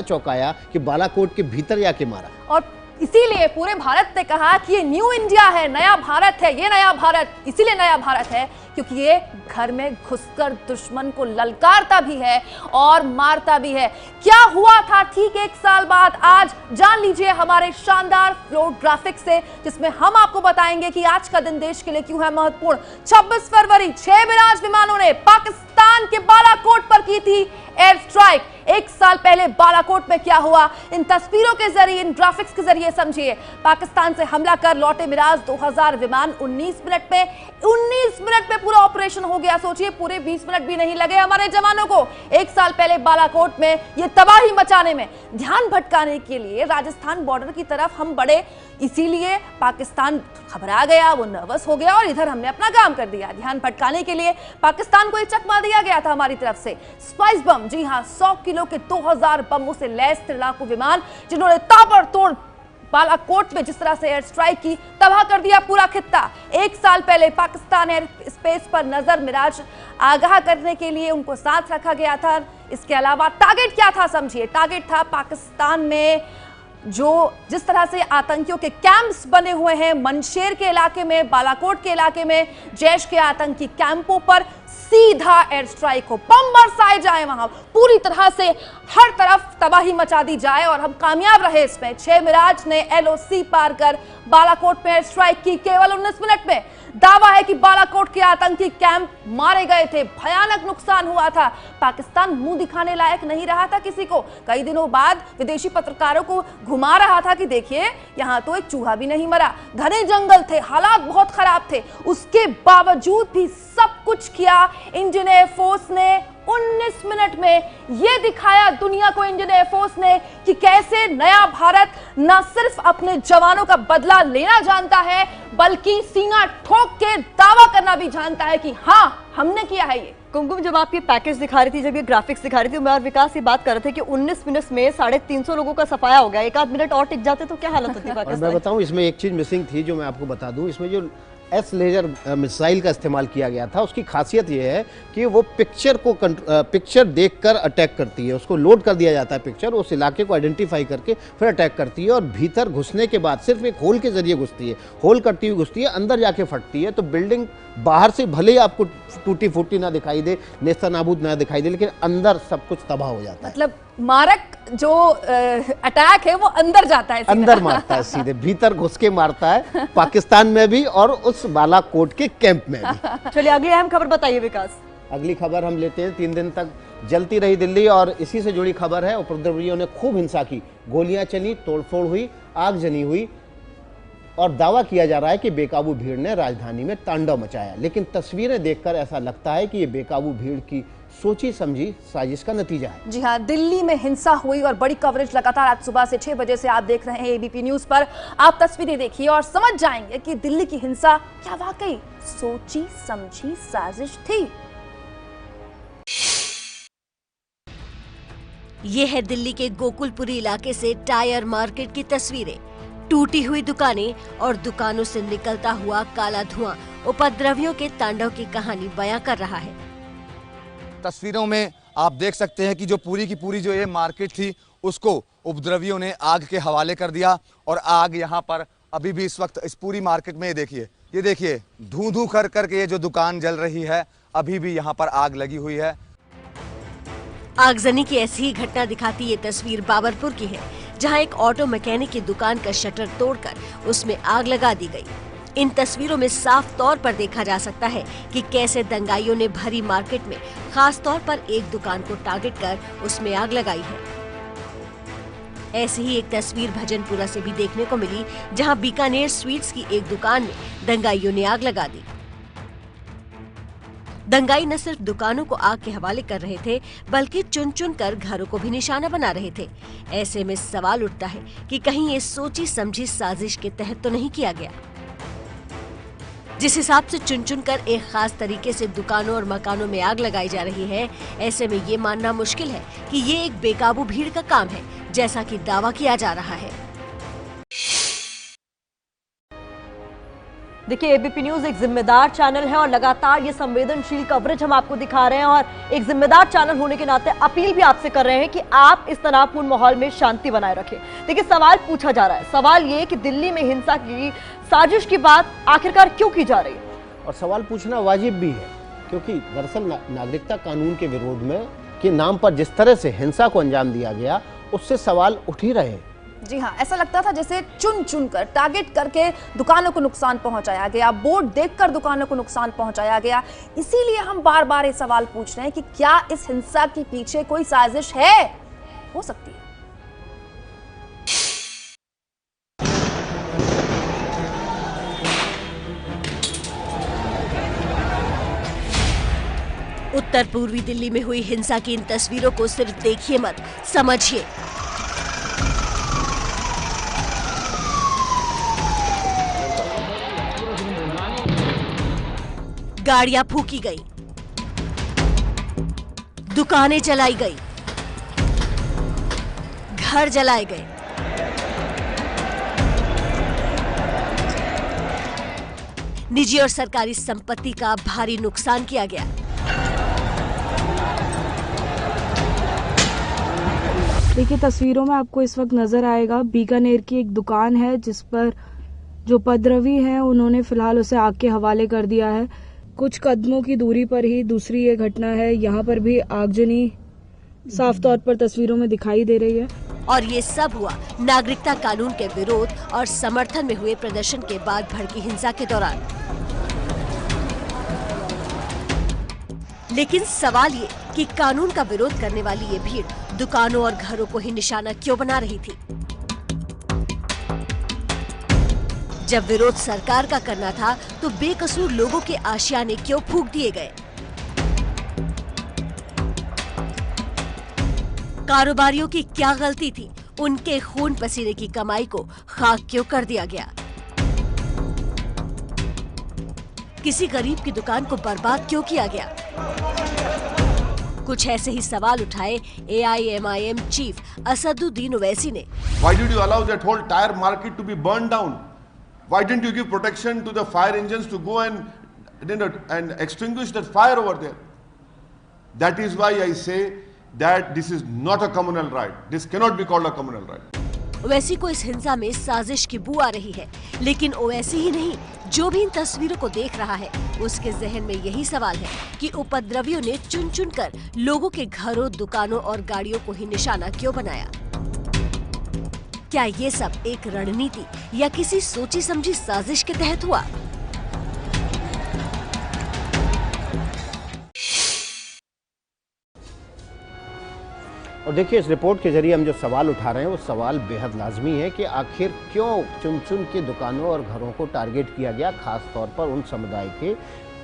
चौंकाया कि बालाकोट के भीतर जाके मारा। और इसीलिए पूरे भारत ने कहा कि ये न्यू इंडिया है, नया भारत है, ये नया भारत इसीलिए नया भारत है क्योंकि ये घर में घुसकर दुश्मन को ललकारता भी है और मारता भी है। क्या हुआ था ठीक 1 साल बाद, आज जान लीजिए हमारे शानदार फ्लोर ग्राफिक्स से, जिसमें हम आपको बताएंगे कि आज का दिन देश के लिए क्यों है महत्वपूर्ण। 26 फरवरी 6 मिराज विमानों ने पाकिस्तान के बालाकोट पर की थी एयर स्ट्राइक। 1 साल पहले बालाकोट में क्या हुआ, इन तस्वीरों के जरिए, इन ग्राफिक्स के जरिए समझिए। पाकिस्तान से हमला कर लौटे मिराज 2000 विमान 19 मिनट में पूरा ऑपरेशन हो गया। सोचिए, पूरे 20 मिनट भी नहीं लगे हमारे जवानों को 1 साल पहले बालाकोट में ये तबाही मचाने में। ध्यान भटकाने के लिए राजस्थान बॉर्डर की तरफ हम बढ़े, इसीलिए पाकिस्तान घबरा गया, वो नर्वस हो गया और इधर हमने अपना काम कर दिया। ध्यान भटकाने के लिए पाकिस्तान को एक चकमा दिया गया था हमारी तरफ से, स्पाइस बम। जी हां, 100 किलो के 2000 बमों से लैस लड़ाकू विमान, जिन्होंने ताबड़तोड़ बालाकोट में जिस तरह से एयर स्ट्राइक की, तबाह कर दिया पूरा खित्ता। 1 साल पहले पाकिस्तान एयर स्पेस पर नजर मिराज आगाह करने के लिए उनको साथ रखा गया था। इसके अलावा टारगेट क्या था समझिए, टारगेट था पाकिस्तान में जो जिस तरह से आतंकियों के कैंप्स बने हुए हैं, मनशेर के इलाके में, बालाकोट के इलाके में, जैश के आतंकी कैंपों पर सीधा एयर स्ट्राइक हो, बम बरसाए जाए, वहां पूरी तरह से हर तरफ तबाही मचा दी जाए, और हम कामयाब रहे इसमें। 6 मिराज ने LOC पार कर बालाकोट में एयर स्ट्राइक की केवल 19 मिनट में। दावा है कि बालाकोट के आतंकी कैंप मारे गए थे, भयानक नुकसान हुआ था। पाकिस्तान मुंह दिखाने लायक नहीं रहा था किसी को। कई दिनों बाद विदेशी पत्रकारों को घुमा रहा था कि देखिए, यहां तो एक चूहा भी नहीं मरा, घने जंगल थे, हालात बहुत खराब थे। उसके बावजूद भी सब कुछ किया इंडियन एयरफोर्स ने। 19 मिनट में यह दिखाया दुनिया को इंडियन एयरफोर्स ने कि कैसे नया भारत न सिर्फ अपने जवानों का बदला लेना जानता है, बल्कि सीना ठोक के दावा करना भी जानता है कि हां, हमने किया है ये। कुमकुम, जब आप ये पैकेज दिखा रही थी, जब ये ग्राफिक्स दिखा रही थी, मैं और विकास ये बात कर रहे थे कि 19 मिनट में 350 लोगों का सफाया हो गया। एक आध मिनट और टिक जाते तो क्या हालत होती और पाकिस्तान मैं बताऊं, इसमें एक चीज़ मिसिंग थी जो मैं आपको बता दूं। इसमें जो एस लेजर मिसाइल का इस्तेमाल किया गया था, उसकी खासियत ये है कि वो पिक्चर देखकर अटैक करती है। उसको लोड कर दिया जाता है पिक्चर, उस इलाके को आइडेंटिफाई करके फिर अटैक करती है और भीतर घुसने के बाद सिर्फ एक होल के जरिए घुसती है, होल करती हुई घुसती है, अंदर जाके फटती है। तो बिल्डिंग बाहर से भले ही आपको टूटी फूटी ना दिखाई दे, नेस्ता नाबूद ना दिखाई दे, लेकिन अंदर सब कुछ तबाह हो जाता है। मतलब मारक जो अटैक है वो अंदर जाता है, अंदर मारता है, सीधे भीतर घुस के मारता है, पाकिस्तान में भी और उस बालाकोट के कैंप में भी। चलिए अगली अहम खबर बताइए विकास। अगली खबर हम लेते हैं। 3 दिन तक जलती रही दिल्ली और इसी से जुड़ी खबर है। उपद्रवियों ने खूब हिंसा की, गोलियां चली, तोड़फोड़ हुई, आगजनी हुई और दावा किया जा रहा है कि बेकाबू भीड़ ने राजधानी में तांडव मचाया। लेकिन तस्वीरें देखकर ऐसा लगता है कि ये बेकाबू भीड़ की सोची समझी साजिश का नतीजा है। जी हाँ, दिल्ली में हिंसा हुई और बड़ी कवरेज लगातार आज सुबह से 6 बजे से आप देख रहे हैं एबीपी न्यूज पर। आप तस्वीरें देखिए और समझ जाएंगे कि दिल्ली की हिंसा क्या वाकई सोची समझी साजिश थी। ये है दिल्ली के गोकुलपुरी इलाके से टायर मार्केट की तस्वीरें। टूटी हुई दुकानें और दुकानों से निकलता हुआ काला धुआं उपद्रवियों के तांडव की कहानी बयां कर रहा है। तस्वीरों में आप देख सकते हैं कि जो पूरी की पूरी जो ये मार्केट थी उसको उपद्रवियों ने आग के हवाले कर दिया और आग यहाँ पर अभी भी इस वक्त इस पूरी मार्केट में ये देखिए धूं धूं कर करके ये जो दुकान जल रही है, अभी भी यहाँ पर आग लगी हुई है। आगजनी की ऐसी ही घटना दिखाती ये तस्वीर बाबरपुर की है, जहां एक ऑटो मैकेनिक की दुकान का शटर तोड़कर उसमें आग लगा दी गई। इन तस्वीरों में साफ तौर पर देखा जा सकता है कि कैसे दंगाइयों ने भरी मार्केट में खास तौर पर एक दुकान को टारगेट कर उसमें आग लगाई है। ऐसी ही एक तस्वीर भजनपुरा से भी देखने को मिली, जहां बीकानेर स्वीट्स की एक दुकान में दंगाइयों ने आग लगा दी। दंगाई न सिर्फ दुकानों को आग के हवाले कर रहे थे, बल्कि चुन चुन कर घरों को भी निशाना बना रहे थे। ऐसे में सवाल उठता है कि कहीं ये सोची समझी साजिश के तहत तो नहीं किया गया। जिस हिसाब से चुन चुन कर एक खास तरीके से दुकानों और मकानों में आग लगाई जा रही है, ऐसे में ये मानना मुश्किल है कि ये एक बेकाबू भीड़ का काम है, जैसा कि दावा किया जा रहा है। देखिए एबीपी न्यूज एक जिम्मेदार चैनल है और लगातार ये संवेदनशील कवरेज हम आपको दिखा रहे हैं और एक जिम्मेदार चैनल होने के नाते अपील भी आपसे कर रहे हैं कि आप इस तनावपूर्ण माहौल में शांति बनाए रखें। देखिए सवाल पूछा जा रहा है, सवाल ये कि दिल्ली में हिंसा की साजिश की बात आखिरकार क्यों की जा रही है, और सवाल पूछना वाजिब भी है, क्योंकि दरअसल नागरिकता कानून के विरोध में के नाम पर जिस तरह से हिंसा को अंजाम दिया गया, उससे सवाल उठ ही रहे हैं। जी हाँ, ऐसा लगता था जैसे चुन चुन कर टारगेट करके दुकानों को नुकसान पहुंचाया गया, बोर्ड देखकर दुकानों को नुकसान पहुंचाया गया। इसीलिए हम बार बार ये सवाल पूछ रहे हैं कि क्या इस हिंसा के पीछे कोई साजिश है? हो सकती है। उत्तर पूर्वी दिल्ली में हुई हिंसा की इन तस्वीरों को सिर्फ देखिए मत, समझिए। गाड़ियां फूकी गई, दुकानें जलाई गई, घर जलाए गए, निजी और सरकारी संपत्ति का भारी नुकसान किया गया। देखिए तस्वीरों में आपको इस वक्त नजर आएगा बीकानेर की एक दुकान है, जिस पर जो उपद्रवी हैं उन्होंने फिलहाल उसे आग के हवाले कर दिया है। कुछ कदमों की दूरी पर ही दूसरी ये घटना है, यहाँ पर भी आगजनी साफ तौर पर तस्वीरों में दिखाई दे रही है। और ये सब हुआ नागरिकता कानून के विरोध और समर्थन में हुए प्रदर्शन के बाद भड़की हिंसा के दौरान। लेकिन सवाल ये कि कानून का विरोध करने वाली ये भीड़ दुकानों और घरों को ही निशाना क्यों बना रही थी? जब विरोध सरकार का करना था तो बेकसूर लोगों के आशियाने क्यों फूंक दिए गए? कारोबारियों की क्या गलती थी? उनके खून पसीने की कमाई को खाक क्यों कर दिया गया? किसी गरीब की दुकान को बर्बाद क्यों किया गया? कुछ ऐसे ही सवाल उठाए AIMIM चीफ असदुद्दीन ओवैसी ने। Why did you allow that whole tire market to be burned down? Why didn't you give protection to the fire engines to go and extinguish that fire over there? That is why I say that this is not a communal right. This cannot be called a communal right. Owaisi को इस हिंसा में साजिश की बू आ रही है, लेकिन ओवैसी ही नहीं, जो भी इन तस्वीरों को देख रहा है उसके जहन में यही सवाल है कि उपद्रवियों ने चुन चुन कर लोगों के घरों, दुकानों और गाड़ियों को ही निशाना क्यों बनाया। क्या ये सब एक रणनीति या किसी सोची समझी साजिश के तहत हुआ? और देखिए, इस रिपोर्ट के जरिए हम जो सवाल उठा रहे हैं वो सवाल बेहद लाजमी है कि आखिर क्यों चुन चुन के दुकानों और घरों को टारगेट किया गया, खास तौर पर उन समुदाय के,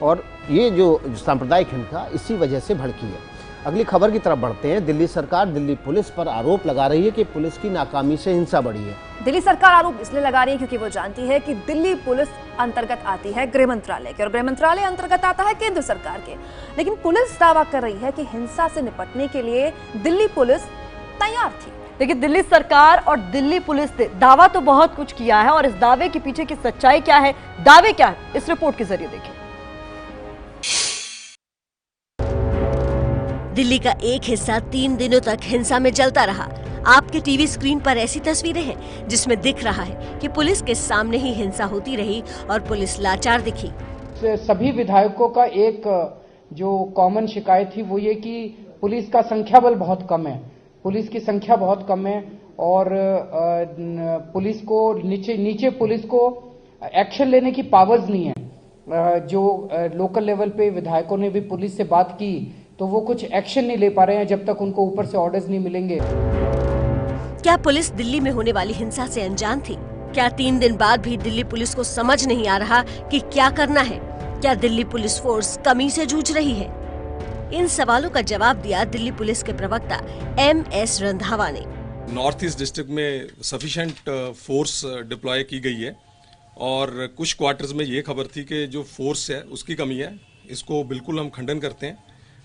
और ये जो सांप्रदायिक हिंसा इसी वजह से भड़की है। अगली खबर की तरफ बढ़ते हैं। दिल्ली सरकार दिल्ली पुलिस पर आरोप लगा रही है कि पुलिस की नाकामी से हिंसा बढ़ी है। दिल्ली सरकार आरोप इसलिए लगा रही है क्योंकि वो जानती है कि दिल्ली पुलिस अंतर्गत आती है गृह मंत्रालय के और गृह मंत्रालय अंतर्गत आता है केंद्र सरकार के। लेकिन पुलिस दावा कर रही है कि हिंसा से निपटने के लिए दिल्ली पुलिस तैयार थी। लेकिन दिल्ली सरकार और दिल्ली पुलिस ने दावा तो बहुत कुछ किया है, और इस दावे के पीछे की सच्चाई क्या है, दावे क्या है, इस रिपोर्ट के जरिए देखिए। दिल्ली का एक हिस्सा 3 दिनों तक हिंसा में जलता रहा। आपके टीवी स्क्रीन पर ऐसी तस्वीरें हैं जिसमें दिख रहा है कि पुलिस के सामने ही हिंसा होती रही और पुलिस लाचार दिखी। सभी विधायकों का एक जो कॉमन शिकायत थी वो ये कि पुलिस का संख्या बल बहुत कम है, पुलिस की संख्या बहुत कम है और पुलिस को नीचे पुलिस को एक्शन लेने की पावर्स नहीं है। जो लोकल लेवल पे विधायकों ने भी पुलिस से बात की तो वो कुछ एक्शन नहीं ले पा रहे हैं जब तक उनको ऊपर से ऑर्डर्स नहीं मिलेंगे। क्या पुलिस दिल्ली में होने वाली हिंसा से अनजान थी? क्या 3 दिन बाद भी दिल्ली पुलिस को समझ नहीं आ रहा कि क्या करना है? क्या दिल्ली पुलिस फोर्स कमी से जूझ रही है? इन सवालों का जवाब दिया दिल्ली पुलिस के प्रवक्ता MS रंधावा ने। नॉर्थ ईस्ट डिस्ट्रिक्ट में सफिशिएंट फोर्स डिप्लॉय की गई है और कुछ क्वार्टर्स में ये खबर थी कि जो फोर्स है उसकी कमी है। इसको बिल्कुल हम खंडन करते हैं,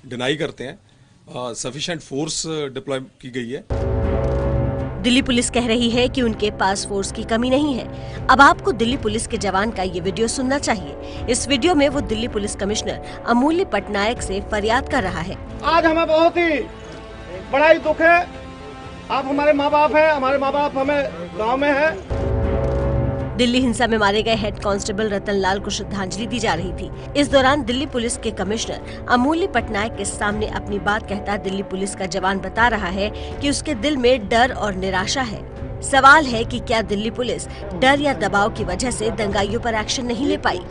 डिनाई करते हैं। सफिशिएंट फोर्स डिप्लॉय की गई है। दिल्ली पुलिस कह रही है कि उनके पास फोर्स की कमी नहीं है। अब आपको दिल्ली पुलिस के जवान का ये वीडियो सुनना चाहिए। इस वीडियो में वो दिल्ली पुलिस कमिश्नर अमूल्य पटनायक से फरियाद कर रहा है। आज हमें बहुत ही बड़ा ही दुख है। आप हमारे माँ बाप हैं, हमारे माँ बाप हमें गाँव में है। दिल्ली हिंसा में मारे गए हेड कांस्टेबल रतन लाल को श्रद्धांजलि दी जा रही थी। इस दौरान दिल्ली पुलिस के कमिश्नर अमूल्य पटनायक के सामने अपनी बात कहता दिल्ली पुलिस का जवान बता रहा है कि उसके दिल में डर और निराशा है। सवाल है कि क्या दिल्ली पुलिस डर या दबाव की वजह से दंगाइयों पर एक्शन नहीं ले पाई?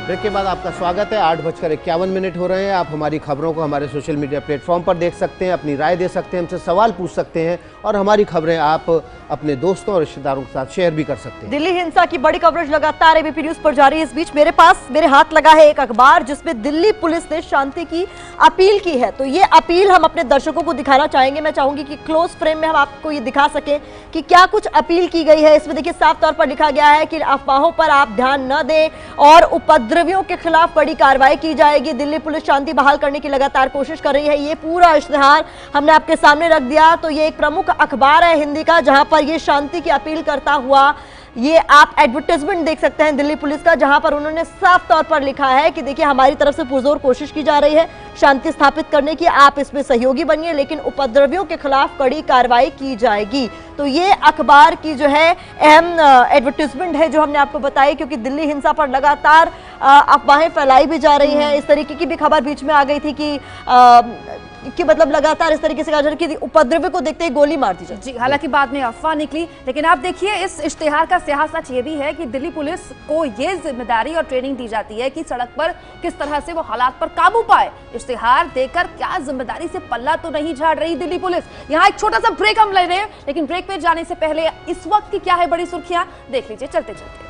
ब्रेक के बाद आपका स्वागत है। 8:51 हो रहे हैं। आप हमारी खबरों को हमारे सोशल मीडिया प्लेटफॉर्म पर देख सकते हैं, अपनी राय दे सकते हैं, हमसे सवाल पूछ सकते हैं और हमारी खबरें आप अपने दोस्तों और रिश्तेदारों के साथ शेयर भी कर सकते हैं। दिल्ली हिंसा की बड़ी कवरेज लगातार एबीपी न्यूज पर जारी है। इस बीच मेरे हाथ लगा है एक अखबार जिसमें दिल्ली पुलिस ने शांति की अपील की है। तो ये अपील हम अपने दर्शकों को दिखाना चाहेंगे। मैं चाहूंगी कि क्लोज फ्रेम में हम आपको ये दिखा सकें कि क्या कुछ अपील की गई है। इसमें देखिए साफ तौर पर लिखा गया है कि अफवाहों पर आप ध्यान न दें और उपद्रवियों के खिलाफ कड़ी कार्रवाई की जाएगी। दिल्ली पुलिस शांति बहाल करने की लगातार कोशिश कर रही है। ये पूरा इश्तेहार हमने आपके सामने रख दिया। तो ये एक प्रमुख अखबार है हिंदी का जहां पर ये शांति की अपील करता हुआ ये आप एडवर्टाइजमेंट देख सकते हैं दिल्ली पुलिस का, जहां पर उन्होंने साफ तौर पर लिखा है कि देखिए हमारी तरफ से पुरजोर कोशिश की जा रही है शांति स्थापित करने की, आप इसमें सहयोगी बनिए, लेकिन उपद्रवियों के खिलाफ कड़ी कार्रवाई की जाएगी। तो ये अखबार की जो है अहम एडवर्टाइजमेंट है जो हमने आपको बताई, क्योंकि दिल्ली हिंसा पर लगातार अफवाहें फैलाई भी जा रही हैं। इस तरीके की भी खबर बीच में आ गई थी कि मतलब लगातार इस तरीके से कहा जा रहा है कि उपद्रवी को देखते ही गोली मार दी जाए। जी, हालांकि बाद में अफवाह निकली, लेकिन आप देखिए इस इश्तेहार का स्याह सच ये भी है कि दिल्ली पुलिस को ये जिम्मेदारी और ट्रेनिंग दी जाती है कि सड़क पर किस तरह से वो हालात पर काबू पाए। इश्तेहार देकर क्या जिम्मेदारी से पल्ला तो नहीं झाड़ रही दिल्ली पुलिस। यहाँ एक छोटा सा ब्रेक हम ले रहे हैं, लेकिन ब्रेक पे जाने से पहले इस वक्त की क्या है बड़ी सुर्खियां देख लीजिए चलते चलते।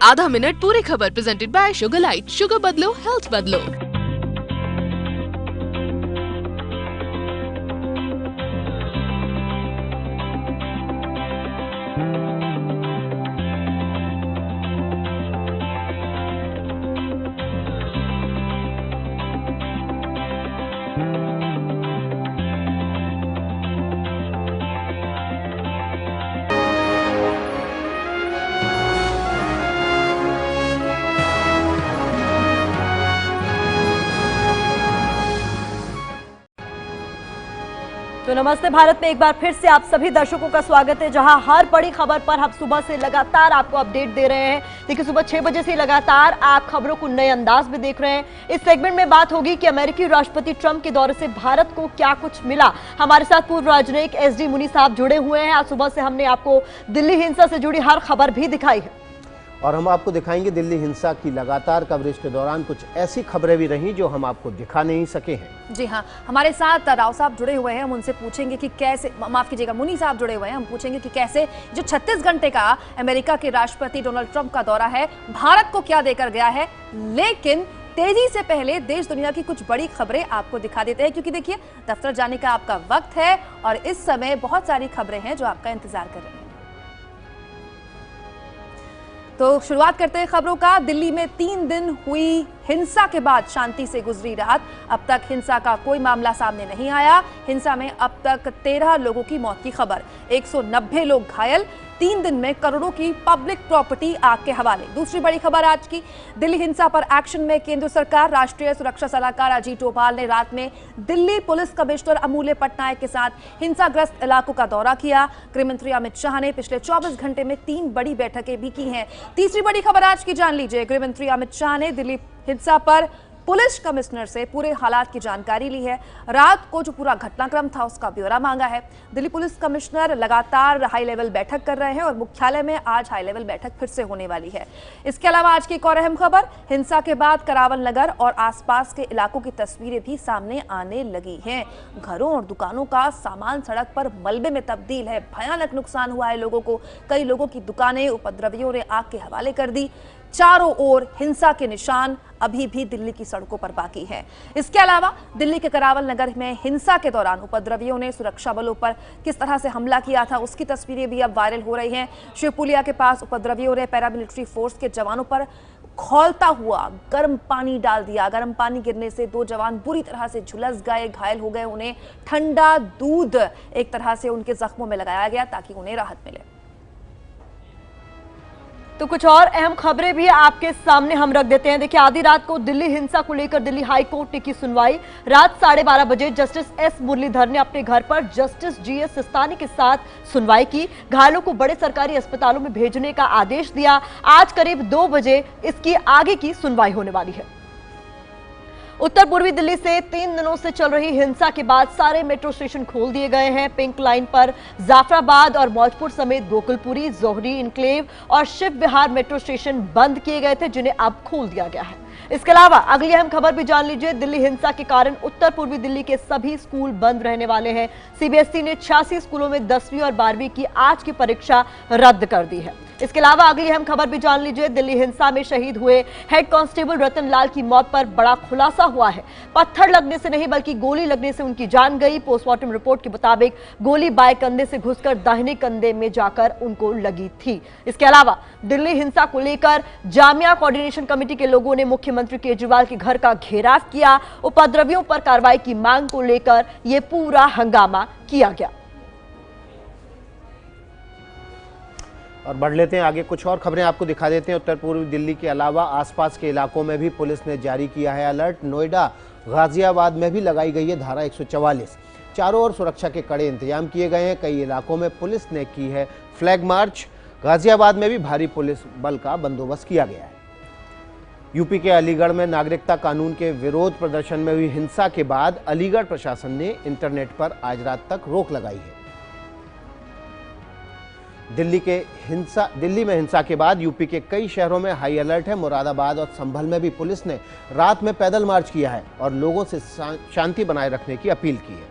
आधा मिनट पूरी खबर presented by sugar light. Sugar बदलो, हेल्थ बदलो। तो नमस्ते भारत में एक बार फिर से आप सभी दर्शकों का स्वागत है, जहां हर बड़ी खबर पर हम सुबह से लगातार आपको अपडेट दे रहे हैं। देखिए, सुबह 6 बजे से लगातार आप खबरों को नए अंदाज में देख रहे हैं। इस सेगमेंट में बात होगी कि अमेरिकी राष्ट्रपति ट्रंप के दौरे से भारत को क्या कुछ मिला। हमारे साथ पूर्व राजनयिक SD मुनि साहब जुड़े हुए हैं। आज सुबह से हमने आपको दिल्ली हिंसा से जुड़ी हर खबर भी दिखाई है और हम आपको दिखाएंगे दिल्ली हिंसा की लगातार कवरेज के दौरान कुछ ऐसी खबरें भी रहीं जो हम आपको दिखा नहीं सके हैं। जी हाँ, हमारे साथ राव साहब जुड़े हुए हैं। हम उनसे पूछेंगे कि कैसे, माफ कीजिएगा, मुनी साहब जुड़े हुए हैं। हम पूछेंगे कि कैसे जो 36 घंटे का अमेरिका के राष्ट्रपति डोनाल्ड ट्रंप का दौरा है भारत को क्या देकर गया है। लेकिन तेजी से पहले देश दुनिया की कुछ बड़ी खबरें आपको दिखा देते हैं, क्योंकि देखिए दफ्तर जाने का आपका वक्त है और इस समय बहुत सारी खबरें हैं जो आपका इंतजार कर रही हैं। तो शुरुआत करते हैं खबरों का। दिल्ली में 3 दिन हुई हिंसा के बाद शांति से गुजरी रात। अब तक हिंसा का कोई मामला सामने नहीं आया। हिंसा में अब तक 13 लोगों की मौत की खबर, 190 लोग घायल। 3 दिन में करोड़ों की पब्लिक प्रॉपर्टी आग के हवाले। दूसरी बड़ी खबर आज की, दिल्ली हिंसा पर एक्शन में केंद्र सरकार। राष्ट्रीय सुरक्षा सलाहकार अजीत डोभाल ने रात में दिल्ली पुलिस कमिश्नर अमूल्य पटनायक के साथ हिंसाग्रस्त इलाकों का दौरा किया। गृह मंत्री अमित शाह ने पिछले 24 घंटे में 3 बड़ी बैठकें भी की हैं। तीसरी बड़ी खबर आज की जान लीजिए, गृह मंत्री अमित शाह ने दिल्ली हिंसा पर पुलिस कमिश्नर से पूरे हालात की जानकारी ली है। रात को जो पूरा घटनाक्रम था उसका ब्यौरा मांगा है। दिल्ली पुलिस कमिश्नर लगातार हाई लेवल बैठक कर रहे हैं और मुख्यालय में आज हाई लेवल बैठक फिर से होने वाली है। इसके अलावा आज की एक और अहम खबर, हिंसा के बाद करावल नगर और आसपास के इलाकों की तस्वीरें भी सामने आने लगी हैं। घरों और दुकानों का सामान सड़क पर मलबे में तब्दील है। भयानक नुकसान हुआ है लोगों को। कई लोगों की दुकानें उपद्रवियों ने आग के हवाले कर दी। चारों ओर हिंसा के निशान अभी भी दिल्ली की सड़कों पर बाकी है। इसके अलावा दिल्ली के करावल नगर में हिंसा के दौरान उपद्रवियों ने सुरक्षा बलों पर किस तरह से हमला किया था उसकी तस्वीरें भी अब वायरल हो रही हैं। शिवपुलिया के पास उपद्रवियों ने पैरामिलिट्री फोर्स के जवानों पर खौलता हुआ गर्म पानी डाल दिया। गर्म पानी गिरने से 2 जवान बुरी तरह से झुलस गए, घायल हो गए। उन्हें ठंडा दूध एक तरह से उनके जख्मों में लगाया गया ताकि उन्हें राहत मिले। तो कुछ और अहम खबरें भी आपके सामने हम रख देते हैं। देखिए, आधी रात को दिल्ली हिंसा को लेकर दिल्ली हाई कोर्ट ने की सुनवाई। रात 12:30 बजे जस्टिस S मुरलीधर ने अपने घर पर जस्टिस GS सिस्तानी के साथ सुनवाई की। घायलों को बड़े सरकारी अस्पतालों में भेजने का आदेश दिया। आज करीब 2 बजे इसकी आगे की सुनवाई होने वाली है। उत्तर पूर्वी दिल्ली से 3 दिनों से चल रही हिंसा के बाद सारे मेट्रो स्टेशन खोल दिए गए हैं। पिंक लाइन पर जाफराबाद और मौजपुर समेत गोकुलपुरी, जोहरी इनक्लेव और शिव विहार मेट्रो स्टेशन बंद किए गए थे, जिन्हें अब खोल दिया गया है। इसके अलावा अगली अहम खबर भी जान लीजिए, दिल्ली हिंसा के कारण उत्तर पूर्वी दिल्ली के सभी स्कूल बंद रहने वाले हैं। CBSE ने 86 स्कूलों में 10वीं और 12वीं की आज की परीक्षा रद्द कर दी है। इसके अलावा अगली अहम खबर भी जान लीजिए, दिल्ली हिंसा में शहीद हुए हेड कांस्टेबल रतन लाल की मौत पर बड़ा खुलासा हुआ है। पत्थर लगने से नहीं बल्कि गोली लगने से उनकी जान गई। पोस्टमार्टम रिपोर्ट के मुताबिक गोली बाएं कंधे से घुसकर दाहिने कंधे में जाकर उनको लगी थी। इसके अलावा दिल्ली हिंसा को लेकर जामिया कोऑर्डिनेशन कमेटी के लोगों ने मुख्यमंत्री केजरीवाल के घर का घेराव किया। उपद्रवियों पर कार्रवाई की मांग को लेकर यह पूरा हंगामा किया गया। और बढ़ लेते हैं आगे, कुछ और खबरें आपको दिखा देते हैं। उत्तर पूर्वी दिल्ली के अलावा आसपास के इलाकों में भी पुलिस ने जारी किया है अलर्ट। नोएडा, गाजियाबाद में भी लगाई गई है धारा 144। चारों ओर सुरक्षा के कड़े इंतजाम किए गए हैं। कई इलाकों में पुलिस ने की है फ्लैग मार्च। गाजियाबाद में भी भारी पुलिस बल का बंदोबस्त किया गया है। यूपी के अलीगढ़ में नागरिकता कानून के विरोध प्रदर्शन में हुई हिंसा के बाद अलीगढ़ प्रशासन ने इंटरनेट पर आज रात तक रोक लगाई है। दिल्ली में हिंसा के बाद यूपी के कई शहरों में हाई अलर्ट है। मुरादाबाद और संभल में भी पुलिस ने रात में पैदल मार्च किया है और लोगों से शांति बनाए रखने की अपील की है।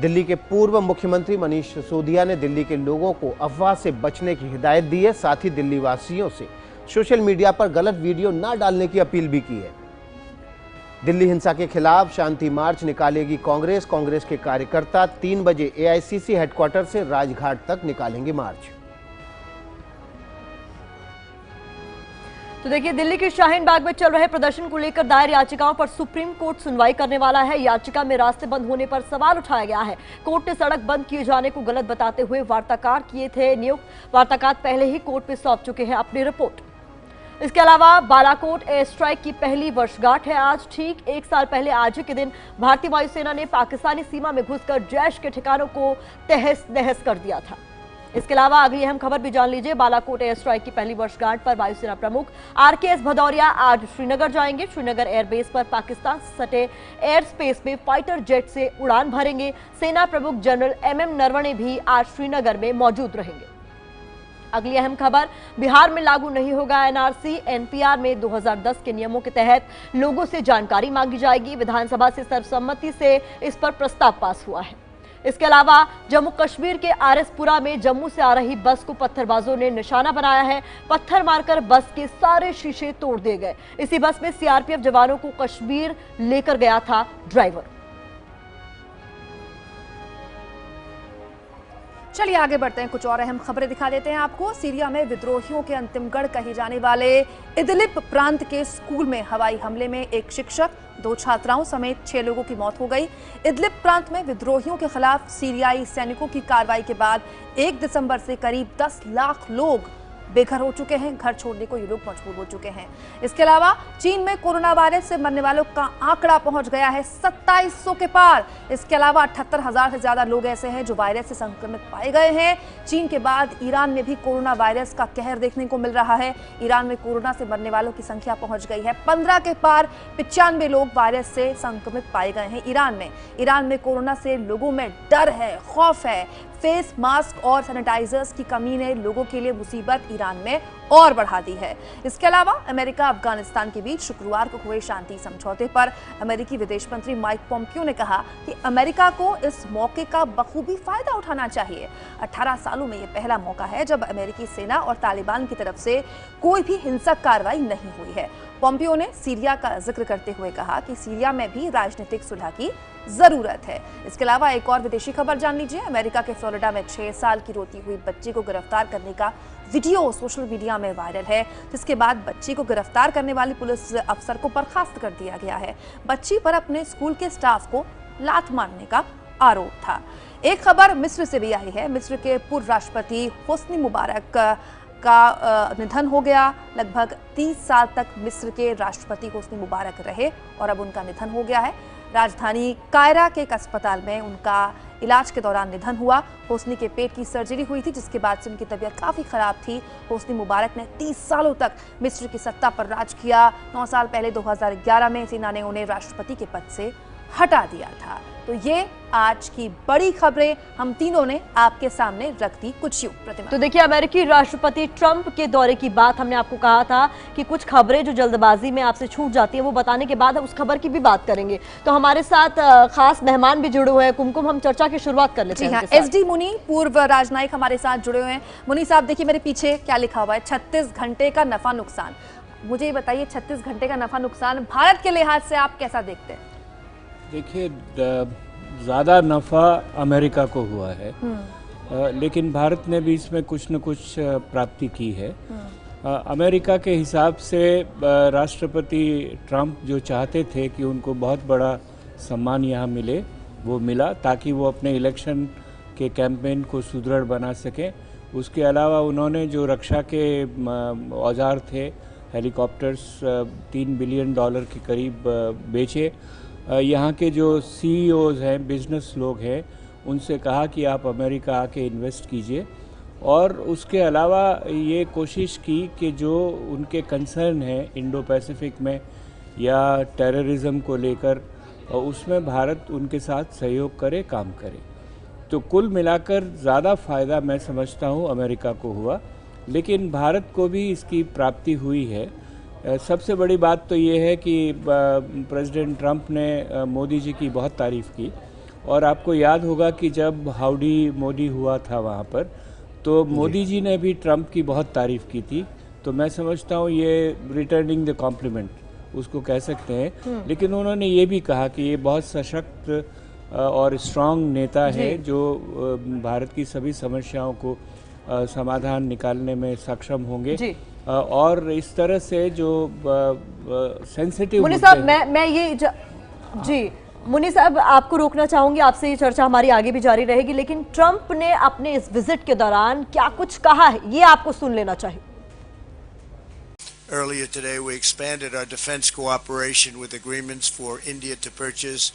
दिल्ली के पूर्व मुख्यमंत्री मनीष सिसोदिया ने दिल्ली के लोगों को अफवाह से बचने की हिदायत दी है। साथ ही दिल्ली वासियों से सोशल मीडिया पर गलत वीडियो न डालने की अपील भी की है। दिल्ली हिंसा के खिलाफ शांति मार्च निकालेगी कांग्रेस। कांग्रेस के कार्यकर्ता 3 बजे AICC हेडक्वार्टर से राजघाट तक निकालेंगे मार्च। तो देखिए, दिल्ली के शाहीन बाग में चल रहे प्रदर्शन को लेकर दायर याचिकाओं पर सुप्रीम कोर्ट सुनवाई करने वाला है। याचिका में रास्ते बंद होने पर सवाल उठाया गया है। कोर्ट ने सड़क बंद किए जाने को गलत बताते हुए वार्ताकार किए थे नियुक्त। वार्ताकार पहले ही कोर्ट में सौंप चुके हैं अपनी रिपोर्ट। इसके अलावा बालाकोट एयर स्ट्राइक की पहली वर्षगांठ है आज। ठीक 1 साल पहले आज ही के दिन भारतीय वायुसेना ने पाकिस्तानी सीमा में घुसकर जैश के ठिकानों को तहस नहस कर दिया था। इसके अलावा अगली अहम खबर भी जान लीजिए। बालाकोट एयर स्ट्राइक की पहली वर्षगांठ पर वायुसेना प्रमुख RKS भदौरिया आज श्रीनगर जाएंगे। श्रीनगर एयरबेस पर पाकिस्तान से सटे एयर स्पेस में फाइटर जेट से उड़ान भरेंगे। सेना प्रमुख जनरल MM नरवणे भी आज श्रीनगर में मौजूद रहेंगे। अगली अहम खबर, बिहार में लागू नहीं होगा NRC। NPR में 2010 के नियमों के तहत लोगों से जानकारी मांगी जाएगी। विधानसभा से सर्वसम्मति से इस पर प्रस्ताव पास हुआ है। इसके अलावा जम्मू कश्मीर के RSपुरा में जम्मू से आ रही बस को पत्थरबाजों ने निशाना बनाया है। पत्थर मारकर बस के सारे शीशे तोड़ दिए गए। इसी बस में CRPF जवानों को कश्मीर लेकर गया था ड्राइवर। चलिए आगे बढ़ते हैं, कुछ और अहम खबरें दिखा देते हैं आपको। सीरिया में विद्रोहियों के अंतिम गढ़ कहे जाने वाले इदलिब प्रांत के स्कूल में हवाई हमले में एक शिक्षक, 2 छात्राओं समेत 6 लोगों की मौत हो गई। इदलिब प्रांत में विद्रोहियों के खिलाफ सीरियाई सैनिकों की कार्रवाई के बाद 1 दिसंबर से करीब 10 लाख लोग बेघर हो चुके हैं। घर छोड़ने को ये लोग मजबूर हो चुके हैं। इसके अलावा चीन में कोरोना वायरस से मरने वालों का आंकड़ा पहुंच गया है 2700 के पार। इसके अलावा 78,000 से ज्यादा लोग ऐसे हैं जो वायरस से संक्रमित पाए गए हैं। चीन के बाद ईरान में भी कोरोना वायरस का कहर देखने को मिल रहा है। ईरान में कोरोना से मरने वालों की संख्या पहुंच गई है 15 के पार। 95 लोग वायरस से संक्रमित पाए गए हैं ईरान में कोरोना से लोगों में डर है, खौफ है। फेस मास्क और सैनिटाइजर्स की कमी ने लोगों के लिए मुसीबत ईरान में और बढ़ा दी है। इसके अलावा अमेरिका अफगानिस्तान के बीच शुक्रवार को हुए शांति समझौते पर अमेरिकी विदेश मंत्री माइक पोम्पियो ने कहा कि अमेरिका को इस मौके का बखूबी फायदा उठाना चाहिए। 18 सालों में यह पहला मौका है जब अमेरिकी सेना और तालिबान की तरफ से कोई भी हिंसक कार्रवाई नहीं हुई है। पोम्पियो ने सीरिया का जिक्र करते हुए कहा कि सीरिया में भी राजनीतिक सुलह की जरूरत है। इसके अलावा एक और विदेशी खबर जान लीजिए। अमेरिका के फ्लोरिडा में 6 साल की रोती हुई बच्ची को गिरफ्तार करने का वीडियो सोशल मीडिया में वायरल है, जिसके बाद बच्ची को गिरफ्तार करने वाली पुलिस अफसर को बर्खास्त कर दिया गया है। बच्ची पर अपने स्कूल के स्टाफ को लात मारने का आरोप था। एक खबर मिस्र से भी आई है। मिस्र के पूर्व राष्ट्रपति होस्नी मुबारक का निधन हो गया। लगभग 30 साल तक मिस्र के राष्ट्रपति होस्नी मुबारक रहे और अब उनका निधन हो गया है। राजधानी कायरा के एक अस्पताल में उनका इलाज के दौरान निधन हुआ। होस्नी के पेट की सर्जरी हुई थी, जिसके बाद से उनकी तबीयत काफ़ी ख़राब थी। होस्नी मुबारक ने 30 सालों तक मिस्र की सत्ता पर राज किया। 9 साल पहले 2011 में सेना ने उन्हें राष्ट्रपति के पद से हटा दिया था। तो ये आज की बड़ी खबरें हम तीनों ने आपके सामने रख दी कुछ यूं। प्रतिमा, तो देखिए, अमेरिकी राष्ट्रपति ट्रंप के दौरे की बात हमने आपको कहा था कि कुछ खबरें जो जल्दबाजी में आपसे छूट जाती है वो बताने के बाद हम उस खबर की भी बात करेंगे। तो हमारे साथ खास मेहमान भी जुड़े हुए हैं। कुमकुम, हम चर्चा की शुरुआत कर लेते हैं। SD मुनी, पूर्व राजनयिक हमारे साथ जुड़े हुए हैं। मुनी साहब, देखिए मेरे पीछे क्या लिखा हुआ है, 36 घंटे का नफा नुकसान। मुझे ये बताइए, 36 घंटे का नफा नुकसान भारत के लिहाज से आप कैसा देखते हैं? देखिए, ज़्यादा नफ़ा अमेरिका को हुआ है, लेकिन भारत ने भी इसमें कुछ न कुछ प्राप्ति की है। अमेरिका के हिसाब से राष्ट्रपति ट्रंप जो चाहते थे कि उनको बहुत बड़ा सम्मान यहाँ मिले, वो मिला, ताकि वो अपने इलेक्शन के कैंपेन को सुदृढ़ बना सकें। उसके अलावा उन्होंने जो रक्षा के औजार थे, हेलीकॉप्टर्स, $3 बिलियन के करीब बेचे। यहाँ के जो CEOs हैं, बिजनेस लोग हैं, उनसे कहा कि आप अमेरिका आके इन्वेस्ट कीजिए। और उसके अलावा ये कोशिश की कि जो उनके कंसर्न है इंडो पैसिफिक में या टेररिज्म को लेकर, उसमें भारत उनके साथ सहयोग करे, काम करे। तो कुल मिलाकर ज़्यादा फ़ायदा मैं समझता हूँ अमेरिका को हुआ, लेकिन भारत को भी इसकी प्राप्ति हुई है। सबसे बड़ी बात तो ये है कि प्रेसिडेंट ट्रंप ने मोदी जी की बहुत तारीफ़ की, और आपको याद होगा कि जब हाउडी मोदी हुआ था वहाँ पर, तो मोदी जी ने भी ट्रंप की बहुत तारीफ़ की थी। तो मैं समझता हूँ ये रिटर्निंग द कॉम्प्लीमेंट उसको कह सकते हैं। लेकिन उन्होंने ये भी कहा कि ये बहुत सशक्त और स्ट्रांग नेता है जो भारत की सभी समस्याओं को समाधान निकालने में सक्षम होंगे। और इस तरह से जो सेंसिटिव मुनी साहब, मैं ये जी मुनी साहब, आपको रोकना चाहूंगी, आपसे ये चर्चा हमारी आगे भी जारी रहेगी, लेकिन ट्रंप ने अपने इस विजिट के दौरान क्या कुछ कहा है ये आपको सुन लेना चाहिए। Earlier today, we expanded our defense cooperation with agreements for India to purchase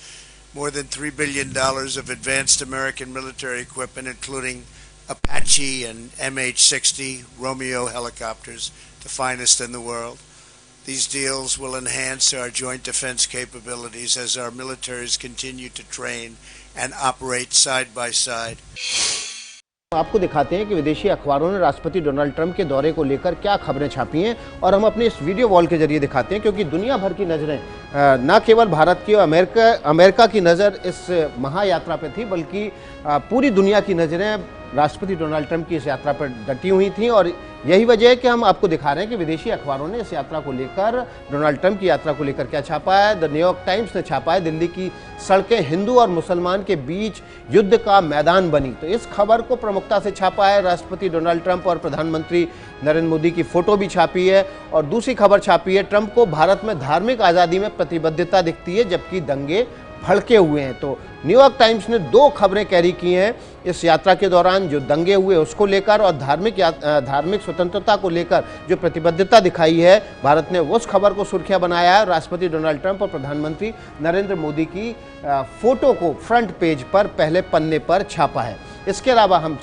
more than $3 billion of advanced American military equipment, including Apache and MH-60 Romeo helicopters, the finest in the world. These deals will enhance our joint defense capabilities as our militaries continue to train and operate side by side. आपको दिखाते हैं कि विदेशी अखबारों ने राष्ट्रपति Donald Trump के दौरे को लेकर क्या खबरें छापी हैं और हम अपने इस वीडियो वॉल के जरिए दिखाते हैं, क्योंकि दुनिया भर की नज़रें न केवल भारत की और अमेरिका की नज़र इस महायात्रा पर थी, बल्कि पूरी दुनिया की नज़रें राष्ट्रपति डोनाल्ड ट्रंप की इस यात्रा पर डटी हुई थी। और यही वजह है कि हम आपको दिखा रहे हैं कि विदेशी अखबारों ने इस यात्रा को लेकर, डोनाल्ड ट्रंप की यात्रा को लेकर क्या छापा है। द न्यूयॉर्क टाइम्स ने छापा है, दिल्ली की सड़कें हिंदू और मुसलमान के बीच युद्ध का मैदान बनी। तो इस खबर को प्रमुखता से छापा है। राष्ट्रपति डोनाल्ड ट्रंप और प्रधानमंत्री नरेंद्र मोदी की फोटो भी छापी है। और दूसरी खबर छापी है, ट्रंप को भारत में धार्मिक आज़ादी में प्रतिबद्धता दिखती है, जबकि दंगे भड़के हुए हैं। तो न्यूयॉर्क टाइम्स ने दो खबरें कैरी की हैं इस यात्रा के दौरान, जो दंगे हुए उसको लेकर और धार्मिक स्वतंत्रता को लेकर जो प्रतिबद्धता दिखाई है भारत ने, उस खबर को सुर्खियां बनाया है। राष्ट्रपति डोनाल्ड ट्रंप और प्रधानमंत्री नरेंद्र मोदी की फोटो को फ्रंट पेज पर पहले पन्ने पर छापा है। इसके अलावा हम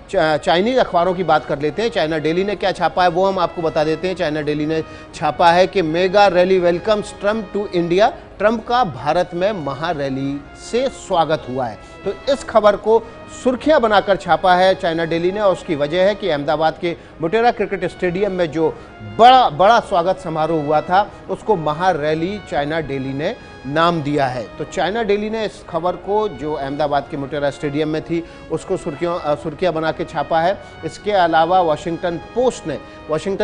चाइनीज़ अखबारों की बात कर लेते हैं। चाइना डेली ने क्या छापा है वो हम आपको बता देते हैं। चाइना डेली ने छापा है कि mega rally welcomes Trump to India, Trump का भारत में महारैली से स्वागत हुआ है। तो इस खबर को सुर्खियां बनाकर छापा है चाइना डेली ने, और उसकी वजह है कि अहमदाबाद के मोटेरा क्रिकेट स्टेडियम में जो बड़ा स्वागत समारोह हुआ था उसको महारैली चाइना डेली ने नाम दिया है। तो चाइना डेली ने इस खबर को, जो अहमदाबाद के मोटेरा स्टेडियम में थी, उसको सुर्खियां बना के छापा है। इसके अलावा वाशिंगटन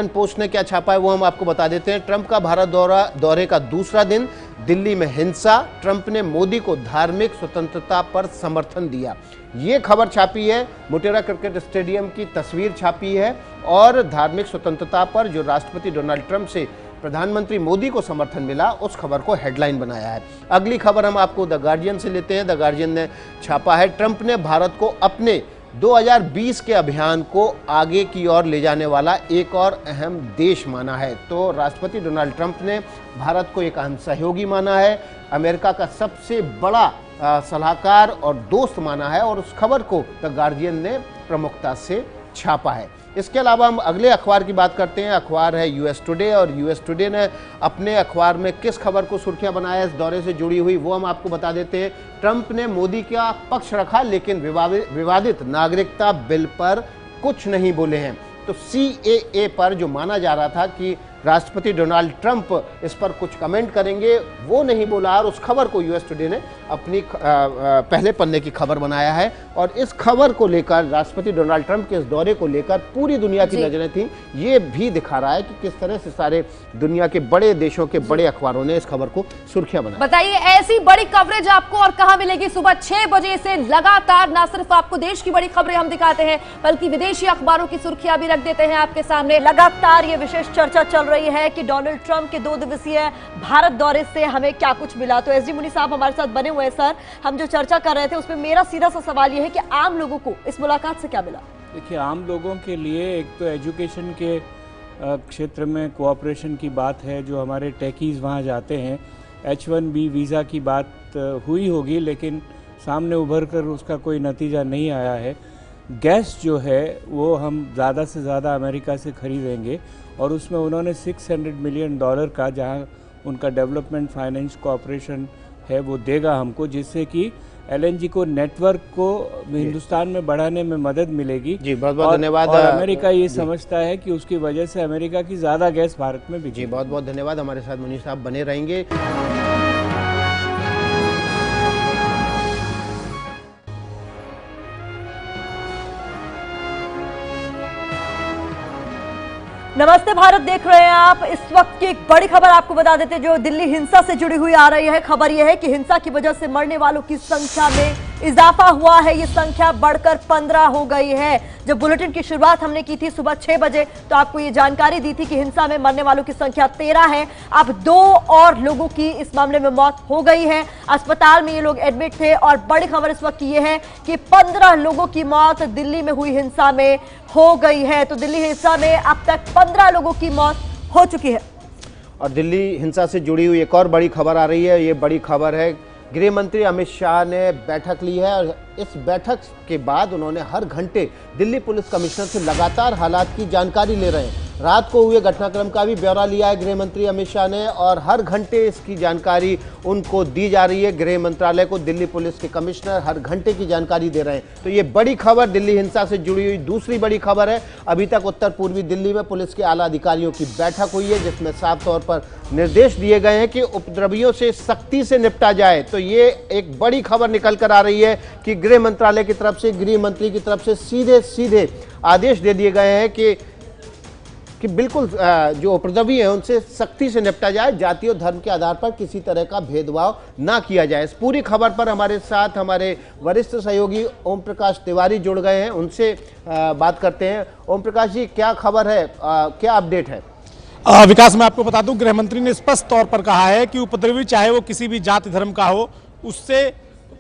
पोस्ट ने क्या छापा है वो हम आपको बता देते हैं। ट्रंप का भारत दौरे का दूसरा दिन, दिल्ली में हिंसा, ट्रंप ने मोदी को धार्मिक स्वतंत्रता पर समर्थन दिया। ये खबर छापी है। मोटेरा क्रिकेट स्टेडियम की तस्वीर छापी है और धार्मिक स्वतंत्रता पर जो राष्ट्रपति डोनाल्ड ट्रंप से प्रधानमंत्री मोदी को समर्थन मिला, उस खबर को हेडलाइन बनाया है। अगली खबर हम आपको द गार्जियन से लेते हैं। द गार्जियन ने छापा है, ट्रंप ने भारत को अपने 2020 के अभियान को आगे की ओर ले जाने वाला एक और अहम देश माना है। तो राष्ट्रपति डोनाल्ड ट्रंप ने भारत को एक अहम सहयोगी माना है, अमेरिका का सबसे बड़ा सलाहकार और दोस्त माना है, और उस खबर को द गार्जियन ने प्रमुखता से छापा है। इसके अलावा हम अगले अखबार की बात करते हैं। अखबार है यूएस टुडे, और यूएस टुडे ने अपने अखबार में किस खबर को सुर्खियां बनाया इस दौरे से जुड़ी हुई वो हम आपको बता देते हैं। ट्रंप ने मोदी का पक्ष रखा, लेकिन विवादित नागरिकता बिल पर कुछ नहीं बोले हैं। तो CAA पर जो माना जा रहा था कि राष्ट्रपति डोनाल्ड ट्रंप इस पर कुछ कमेंट करेंगे, वो नहीं बोला, और उस खबर को यूएस टुडे ने अपनी पहले पन्ने की खबर बनाया है। और इस खबर को लेकर, राष्ट्रपति डोनाल्ड ट्रंप के इस दौरे को लेकर पूरी दुनिया की नजरें थी। ये भी दिखा रहा है कि किस तरह से सारे दुनिया के बड़े देशों के बड़े अखबारों ने इस खबर को सुर्खियां बनाई। बताइए, ऐसी बड़ी कवरेज आपको और कहां मिलेगी? सुबह 6 बजे से लगातार न सिर्फ आपको देश की बड़ी खबरें हम दिखाते हैं, बल्कि विदेशी अखबारों की सुर्खियां भी रख देते हैं आपके सामने। लगातार ये विशेष चर्चा चल रही है कि डोनाल्ड ट्रंप के 2 दिवसीय भारत दौरे से हमें क्या कुछ मिला। तो एसडी मुनि साहब हमारे साथ बने हुए हैं। सर, हम जो चर्चा कर रहे थे उसमें मेरा सीधा सा सवाल ये है कि आम लोगों को इस मुलाकात से क्या मिला? देखिए, आम लोगों के लिए एक तो एजुकेशन के क्षेत्र में कोऑपरेशन की बात है। जो हमारे टेकीज़ वहाँ जाते हैं, H1B वीज़ा की बात हुई होगी, लेकिन सामने उभर कर उसका कोई नतीजा नहीं आया है। गैस जो है वो हम ज़्यादा से ज़्यादा अमेरिका से ख़रीदेंगे, और उसमें उन्होंने $600 मिलियन का, जहां उनका डेवलपमेंट फाइनेंस कोऑपरेशन है, वो देगा हमको, जिससे कि LNG को नेटवर्क को हिंदुस्तान में बढ़ाने में मदद मिलेगी। जी, बहुत बहुत धन्यवाद। और अमेरिका ये समझता है कि उसकी वजह से अमेरिका की ज़्यादा गैस भारत में बिकेगी। जी, बहुत बहुत धन्यवाद। हमारे साथ मुनीर साहब बने रहेंगे। नमस्ते भारत देख रहे हैं आप। इस वक्त की एक बड़ी खबर आपको बता देते हैं, जो दिल्ली हिंसा से जुड़ी हुई आ रही है। खबर यह है कि हिंसा की वजह से मरने वालों की संख्या में इजाफा हुआ है। ये संख्या बढ़कर 15 हो गई है। जब बुलेटिन की शुरुआत हमने की थी सुबह 6 बजे, तो आपको ये जानकारी दी थी कि हिंसा में मरने वालों की संख्या 13 है। अब 2 और लोगों की इस मामले में मौत हो गई है। अस्पताल में ये लोग एडमिट थे। और बड़ी खबर इस वक्त ये है कि 15 लोगों की मौत दिल्ली में हुई हिंसा में हो गई है। तो दिल्ली हिंसा में अब तक 15 लोगों की मौत हो चुकी है। और दिल्ली हिंसा से जुड़ी हुई एक और बड़ी खबर आ रही है। ये बड़ी खबर है, गृह मंत्री अमित शाह ने बैठक ली है और इस बैठक के बाद उन्होंने हर घंटे दिल्ली पुलिस कमिश्नर से लगातार हालात की जानकारी ले रहे हैं। रात को हुए घटनाक्रम का भी ब्यौरा लिया है गृह मंत्री अमित शाह ने और हर घंटे इसकी जानकारी उनको दी जा रही है। गृह मंत्रालय को दिल्ली पुलिस के कमिश्नर हर घंटे की जानकारी दे रहे हैं। तो ये बड़ी खबर दिल्ली हिंसा से जुड़ी हुई दूसरी बड़ी खबर है। अभी तक उत्तर पूर्वी दिल्ली में पुलिस के आला अधिकारियों की बैठक हुई है जिसमें साफ तौर पर निर्देश दिए गए हैं कि उपद्रवियों से सख्ती से निपटा जाए। तो ये एक बड़ी खबर निकल कर आ रही है कि गृह मंत्रालय की तरफ से, गृह मंत्री की तरफ से सीधे आदेश दे दिए गए हैं कि बिल्कुल जो उपद्रवी हैं उनसे सख्ती से निपटा जाए, जाति और धर्म के आधार पर किसी तरह का भेदभाव ना किया जाए। इस पूरी खबर पर हमारे साथ हमारे वरिष्ठ सहयोगी ओम प्रकाश तिवारी जुड़ गए हैं, उनसे बात करते हैं। ओम प्रकाश जी, क्या खबर है, क्या अपडेट है? विकास, मैं आपको बता दूं, गृह मंत्री ने स्पष्ट तौर पर कहा है कि उपद्रवी चाहे वो किसी भी जाति धर्म का हो, उससे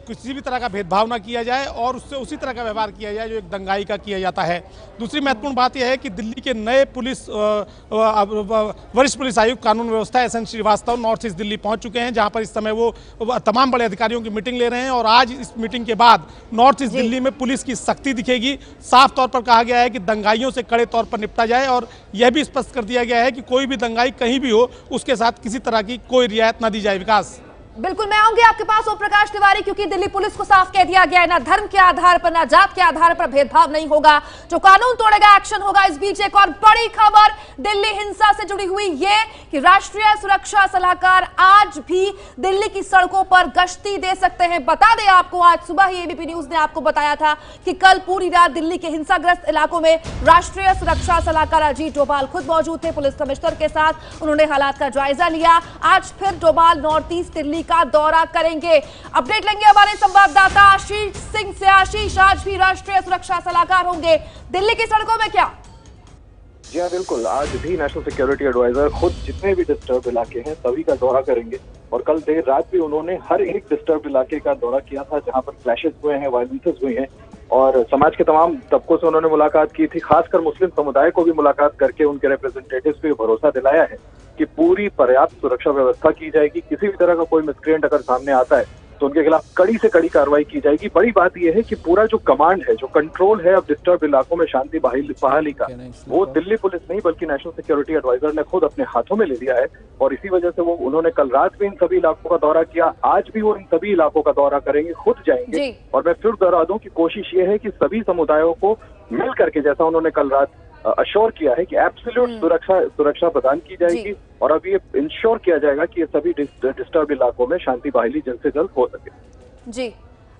किसी भी तरह का भेदभाव ना किया जाए और उससे उसी तरह का व्यवहार किया जाए जो एक दंगाई का किया जाता है। दूसरी महत्वपूर्ण बात यह है कि दिल्ली के नए वरिष्ठ पुलिस आयुक्त कानून व्यवस्था SN Srivastava north east Delhi पहुंच चुके हैं, जहां पर इस समय वो तमाम बड़े अधिकारियों की मीटिंग ले रहे हैं। और आज इस मीटिंग के बाद नॉर्थ ईस्ट दिल्ली में पुलिस की सख्ती दिखेगी। साफ तौर पर कहा गया है कि दंगाइयों से कड़े तौर पर निपटा जाए और यह भी स्पष्ट कर दिया गया है कि कोई भी दंगाई कहीं भी हो उसके साथ किसी तरह की कोई रियायत न दी जाए। विकास, बिल्कुल, मैं आऊंगी आपके पास ओम प्रकाश तिवारी, क्योंकि दिल्ली पुलिस को साफ कह दिया गया है ना धर्म के आधार पर ना जात के आधार पर भेदभाव नहीं होगा, जो कानून तोड़ेगा एक्शन होगा। इस बीच एक और बड़ी खबर दिल्ली हिंसा से जुड़ी हुई ये कि राष्ट्रीय सुरक्षा सलाहकार आज भी दिल्ली की सड़कों पर गश्ती दे सकते हैं। बता दें आपको, आज सुबह ही एबीपी न्यूज ने आपको बताया था कि कल पूरी रात दिल्ली के हिंसाग्रस्त इलाकों में राष्ट्रीय सुरक्षा सलाहकार अजीत डोभाल खुद मौजूद थे पुलिस कमिश्नर के साथ। उन्होंने हालात का जायजा लिया। आज फिर डोभाल नॉर्थ ईस्ट दिल्ली का दौरा करेंगे। अपडेट लेंगे हमारे संवाददाता आशीष सिंह से। आशीष, आज भी राष्ट्रीय सुरक्षा सलाहकार होंगे दिल्ली की सड़कों में क्या? जी हाँ, बिल्कुल, आज भी नेशनल सिक्योरिटी एडवाइजर खुद जितने भी डिस्टर्ब इलाके हैं सभी का दौरा करेंगे और कल देर रात भी उन्होंने हर एक डिस्टर्ब इलाके का दौरा किया था जहां पर क्लैशेस हुए हैं, वायलेंसेस हुई हैं और समाज के तमाम तबकों से उन्होंने मुलाकात की थी। खासकर मुस्लिम समुदाय को भी मुलाकात करके उनके रिप्रेजेंटेटिव्स को भरोसा दिलाया है कि पूरी पर्याप्त सुरक्षा व्यवस्था की जाएगी। किसी भी तरह का कोई मिसक्रिएंट अगर सामने आता है तो उनके खिलाफ कड़ी से कड़ी कार्रवाई की जाएगी। बड़ी बात यह है कि पूरा जो कमांड है, जो कंट्रोल है अब डिस्टर्ब इलाकों में शांति बहाली का, वो दिल्ली पुलिस नहीं बल्कि नेशनल सिक्योरिटी एडवाइजर ने खुद अपने हाथों में ले लिया है और इसी वजह से वो उन्होंने कल रात भी इन सभी इलाकों का दौरा किया। आज भी वो इन सभी इलाकों का दौरा करेंगे, खुद जाएंगे। और मैं फिर दोहरा दूं कि कोशिश ये है कि सभी समुदायों को मिल करके, जैसा उन्होंने कल रात अश्योर किया है कि एब्सोल्यूट सुरक्षा प्रदान की जाएगी और अब ये इंश्योर किया जाएगा कि ये सभी डिस्टर्ब इलाकों में शांति बहाली जल्द से जल्द हो सके। जी,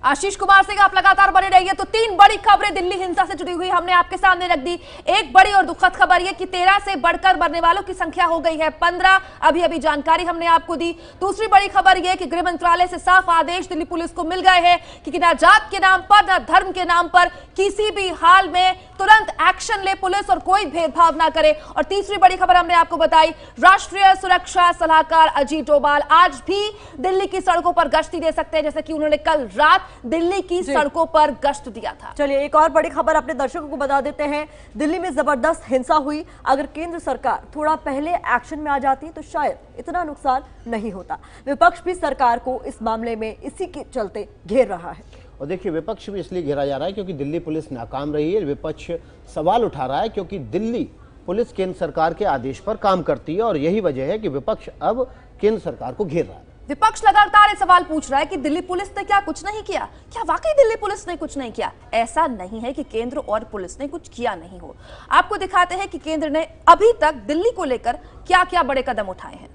आशीष कुमार सिंह, आप लगातार बने रहिए। तो तीन बड़ी खबरें दिल्ली हिंसा से जुड़ी हुई हमने आपके सामने रख दी। एक बड़ी और दुखद खबर यह कि 13 से बढ़कर मरने वालों की संख्या हो गई है 15। अभी जानकारी हमने आपको दी। दूसरी बड़ी खबर यह कि गृह मंत्रालय से साफ आदेश दिल्ली पुलिस को मिल गए हैं कि ना जात के नाम पर ना धर्म के नाम पर किसी भी हाल में तुरंत एक्शन ले पुलिस और कोई भेदभाव ना करे। और तीसरी बड़ी खबर हमने आपको बताई, राष्ट्रीय सुरक्षा सलाहकार अजीत डोभाल आज भी दिल्ली की सड़कों पर गश्ती दे सकते हैं, जैसे कि उन्होंने कल रात दिल्ली की सड़कों पर गश्त दिया था। चलिए, एक और बड़ी खबर अपने दर्शकों को बता देते हैं। दिल्ली में जबरदस्त हिंसा हुई। अगर केंद्र सरकार थोड़ा पहले एक्शन में आ जाती तो शायद इतना नुकसान नहीं होता। विपक्ष भी सरकार को इस मामले में इसी के चलते घेर रहा है। और देखिए, विपक्ष भी इसलिए घेरा जा रहा है क्योंकि दिल्ली पुलिस नाकाम रही है। विपक्ष सवाल उठा रहा है क्योंकि दिल्ली पुलिस केंद्र सरकार के आदेश पर काम करती है और यही वजह है कि विपक्ष अब केंद्र सरकार को घेर रहा है। विपक्ष लगातार ये सवाल पूछ रहा है कि दिल्ली पुलिस ने क्या कुछ नहीं किया? क्या वाकई दिल्ली पुलिस ने कुछ नहीं किया? ऐसा नहीं है कि केंद्र और पुलिस ने कुछ किया नहीं हो। आपको दिखाते हैं कि केंद्र ने अभी तक दिल्ली को लेकर क्या क्या बड़े कदम उठाए हैं।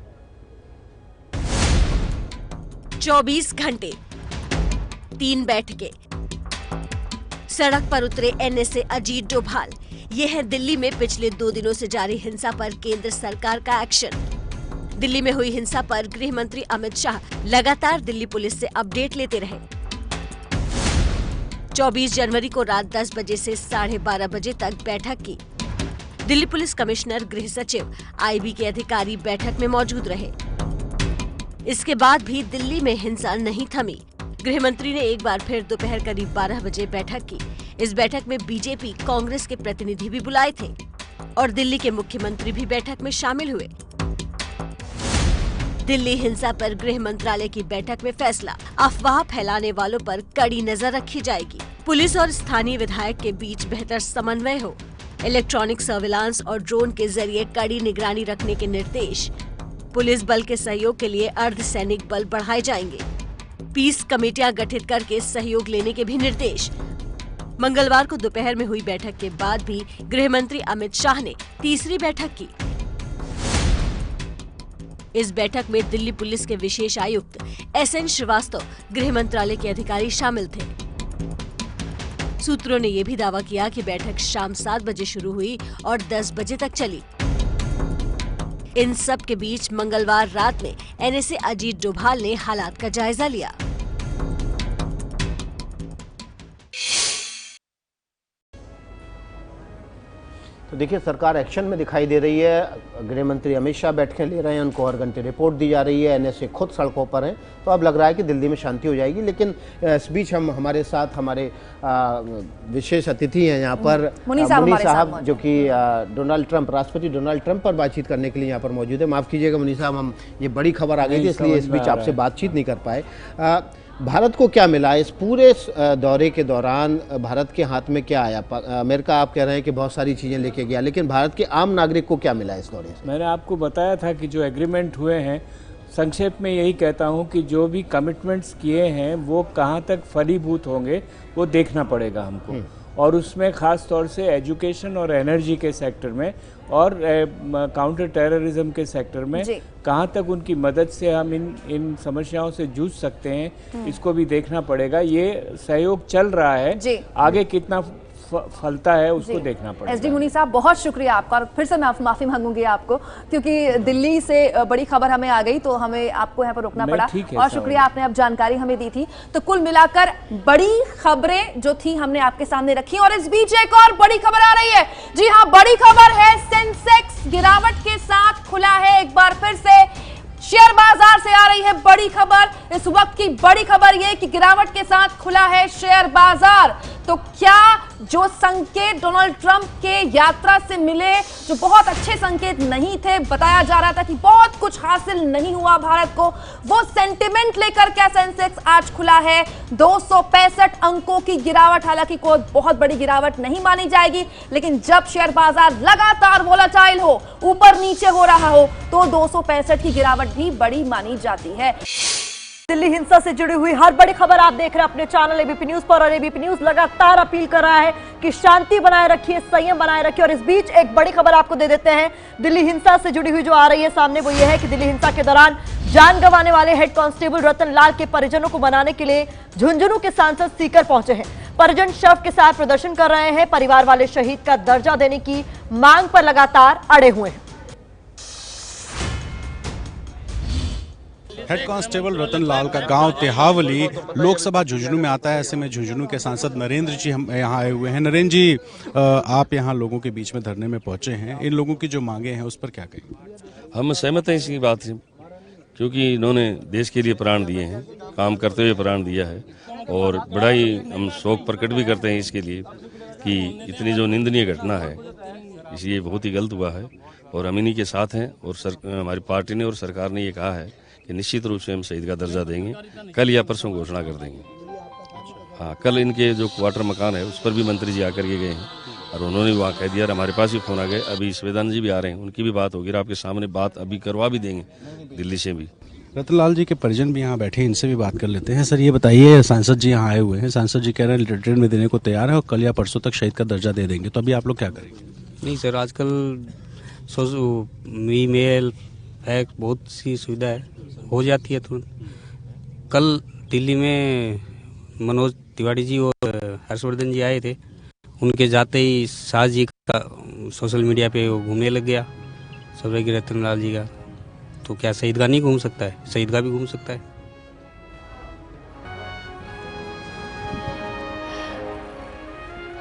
24 घंटे, 3 बैठकें, सड़क पर उतरे NSA अजीत डोभाल। ये है दिल्ली में पिछले 2 दिनों से जारी हिंसा पर केंद्र सरकार का एक्शन। दिल्ली में हुई हिंसा पर गृह मंत्री अमित शाह लगातार दिल्ली पुलिस से अपडेट लेते रहे। 24 जनवरी को रात 10 बजे से 12:30 बजे तक बैठक की। दिल्ली पुलिस कमिश्नर, गृह सचिव, IB के अधिकारी बैठक में मौजूद रहे। इसके बाद भी दिल्ली में हिंसा नहीं थमी। गृह मंत्री ने एक बार फिर दोपहर करीब 12 बजे बैठक की। इस बैठक में बीजेपी, कांग्रेस के प्रतिनिधि भी बुलाए थे और दिल्ली के मुख्यमंत्री भी बैठक में शामिल हुए। दिल्ली हिंसा पर गृह मंत्रालय की बैठक में फैसला, अफवाह फैलाने वालों पर कड़ी नजर रखी जाएगी। पुलिस और स्थानीय विधायक के बीच बेहतर समन्वय हो, इलेक्ट्रॉनिक सर्विलांस और ड्रोन के जरिए कड़ी निगरानी रखने के निर्देश। पुलिस बल के सहयोग के लिए अर्धसैनिक बल बढ़ाए जाएंगे। पीस कमेटियां गठित करके सहयोग लेने के भी निर्देश। मंगलवार को दोपहर में हुई बैठक के बाद भी गृह मंत्री अमित शाह ने तीसरी बैठक की। इस बैठक में दिल्ली पुलिस के विशेष आयुक्त SN श्रीवास्तव, गृह मंत्रालय के अधिकारी शामिल थे। सूत्रों ने यह भी दावा किया कि बैठक शाम 7 बजे शुरू हुई और 10 बजे तक चली। इन सब के बीच मंगलवार रात में NSA अजीत डोभाल ने हालात का जायजा लिया। तो देखिए, सरकार एक्शन में दिखाई दे रही है। गृह मंत्री अमित शाह बैठकें ले रहे हैं, उनको हर घंटे रिपोर्ट दी जा रही है। NSA खुद सड़कों पर हैं, तो अब लग रहा है कि दिल्ली में शांति हो जाएगी। लेकिन इस बीच हमारे साथ हमारे विशेष अतिथि हैं यहाँ पर मुनी साहब, जो कि राष्ट्रपति डोनाल्ड ट्रंप पर बातचीत करने के लिए यहाँ पर मौजूद है। माफ़ कीजिएगा मुनी साहब, हम ये बड़ी खबर आ गई थी, इसलिए इस बीच आपसे बातचीत नहीं कर पाए। भारत को क्या मिला इस पूरे दौरे के दौरान? भारत के हाथ में क्या आया? अमेरिका आप कह रहे हैं कि बहुत सारी चीज़ें लेके गया, लेकिन भारत के आम नागरिक को क्या मिला इस दौरे से? मैंने आपको बताया था कि जो एग्रीमेंट हुए हैं, संक्षेप में यही कहता हूं कि जो भी कमिटमेंट्स किए हैं वो कहां तक फलीभूत होंगे वो देखना पड़ेगा हमको। और उसमें ख़ास तौर से एजुकेशन और एनर्जी के सेक्टर में और काउंटर टेररिज्म के सेक्टर में कहाँ तक उनकी मदद से हम इन समस्याओं से जूझ सकते हैं, इसको भी देखना पड़ेगा। ये सहयोग चल रहा है, आगे कितना फलता है उसको देखना पड़ेगा। SD मुनी साहब, बहुत शुक्रिया आपका। और फिर से मैं माफी मांगूंगी आपको, क्योंकि दिल्ली से बड़ी खबर हमें आ गई तो हमें आपको यहाँ पर रोकना पड़ा। और शुक्रिया, आपने अब जानकारी हमें दी थी। तो कुल मिलाकर बड़ी खबरें जो थी हमने आपके सामने रखी। और इस बीच एक और बड़ी खबर आ रही है। जी हाँ, बड़ी खबर है, सेंसेक्स गिरावट के साथ खुला है। एक बार फिर से शेयर बाजार से आ रही है बड़ी खबर। इस वक्त की बड़ी खबर यह कि गिरावट के साथ खुला है शेयर बाजार। तो क्या जो संकेत डोनाल्ड ट्रंप के यात्रा से मिले, जो बहुत अच्छे संकेत नहीं थे, बताया जा रहा था कि बहुत कुछ हासिल नहीं हुआ भारत को, वो सेंटिमेंट लेकर क्या सेंसेक्स आज खुला है 265 अंकों की गिरावट। हालांकि कोई बहुत बड़ी गिरावट नहीं मानी जाएगी, लेकिन जब शेयर बाजार लगातार वोलेटाइल हो, ऊपर नीचे हो रहा हो, तो 265 की गिरावट भी बड़ी मानी जाती है। दिल्ली हिंसा से जुड़ी हुई हर बड़ी खबर आप देख रहे हैं अपने चैनल ABP न्यूज पर। और ABP न्यूज लगातार अपील कर रहा है कि शांति बनाए रखिए, संयम बनाए रखिए। और इस बीच एक बड़ी खबर आपको दे देते हैं दिल्ली हिंसा से जुड़ी हुई जो आ रही है सामने, वो ये है कि दिल्ली हिंसा के दौरान जान गंवाने वाले हेड कांस्टेबल रतन लाल के परिजनों को मनाने के लिए झुंझुनू के सांसद सीकर पहुंचे हैं। परिजन शव के साथ प्रदर्शन कर रहे हैं। परिवार वाले शहीद का दर्जा देने की मांग पर लगातार अड़े हुए हैं। हेड कांस्टेबल रतन लाल का गांव तेहावली लोकसभा झुंझुनू में आता है। ऐसे में झुंझुनू के सांसद नरेंद्र जी हम यहाँ आए हुए हैं। नरेंद्र जी, आप यहाँ लोगों के बीच में धरने में पहुंचे हैं, इन लोगों की जो मांगे हैं उस पर क्या कहेंगे? हम सहमत हैं इसी बात से, क्योंकि इन्होंने देश के लिए प्राण दिए हैं, काम करते हुए प्राण दिया है। और बड़ा ही हम शोक प्रकट भी करते हैं इसके लिए कि इतनी जो निंदनीय घटना है, ये बहुत ही गलत हुआ है। और हम इन्हीं के साथ हैं। और हमारी पार्टी ने और सरकार ने ये कहा है कि निश्चित रूप से हम शहीद का दर्जा देंगे, कल या परसों घोषणा कर देंगे। हाँ, कल इनके जो क्वार्टर मकान है उस पर भी मंत्री जी आकर के गए हैं और उन्होंने भी वहाँ कह दिया। हमारे पास भी फोन आ गए, अभी श्वेतानंद जी भी आ रहे हैं, उनकी भी बात होगी। आपके सामने बात अभी करवा भी देंगे दिल्ली से भी। रतनलाल जी के परिजन भी यहाँ बैठे, इनसे भी बात कर लेते हैं। सर, ये बताइए, सांसद जी यहाँ आए हुए हैं, सांसद जी कह रहे हैं रिटर्न में देने को तैयार है और कल या परसों तक शहीद का दर्जा दे देंगे, तो अभी आप लोग क्या करेंगे? नहीं सर, आजकल ईमेल फैक्स बहुत सी सुविधा है, हो जाती है तुरंत। कल दिल्ली में मनोज तिवारी जी और हर्षवर्धन जी आए थे, उनके जाते ही शाह जी का सोशल मीडिया पे वो घूमने लग गया स्वर्गीय रतनलाल जी का। तो क्या शहीद का नहीं घूम सकता है? शहीद का भी घूम सकता है।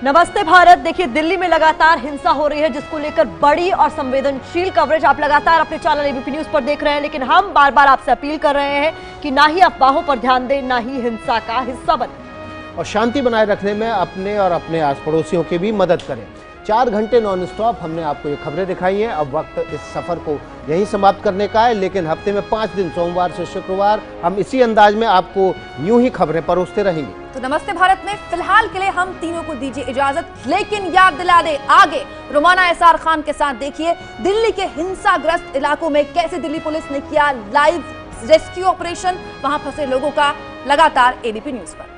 नमस्ते भारत। देखिए, दिल्ली में लगातार हिंसा हो रही है, जिसको लेकर बड़ी और संवेदनशील कवरेज आप लगातार अपने चैनल ABP न्यूज पर देख रहे हैं। लेकिन हम बार बार आपसे अपील कर रहे हैं कि ना ही अफवाहों पर ध्यान दें, ना ही हिंसा का हिस्सा बने और शांति बनाए रखने में अपने और अपने आस पड़ोसियों की भी मदद करें। 4 घंटे नॉन स्टॉप हमने आपको ये खबरें दिखाई हैं। अब वक्त इस सफर को यहीं समाप्त करने का है, लेकिन हफ्ते में 5 दिन सोमवार से शुक्रवार हम इसी अंदाज में आपको यूं ही खबरें परोसते रहेंगे। तो नमस्ते भारत में फिलहाल के लिए हम तीनों को दीजिए इजाजत, लेकिन याद दिला दे आगे रोमाना एसआर खान के साथ देखिए दिल्ली के हिंसाग्रस्त इलाकों में कैसे दिल्ली पुलिस ने किया लाइव रेस्क्यू ऑपरेशन, वहां फंसे लोगों का, लगातार एबीपी न्यूज पर।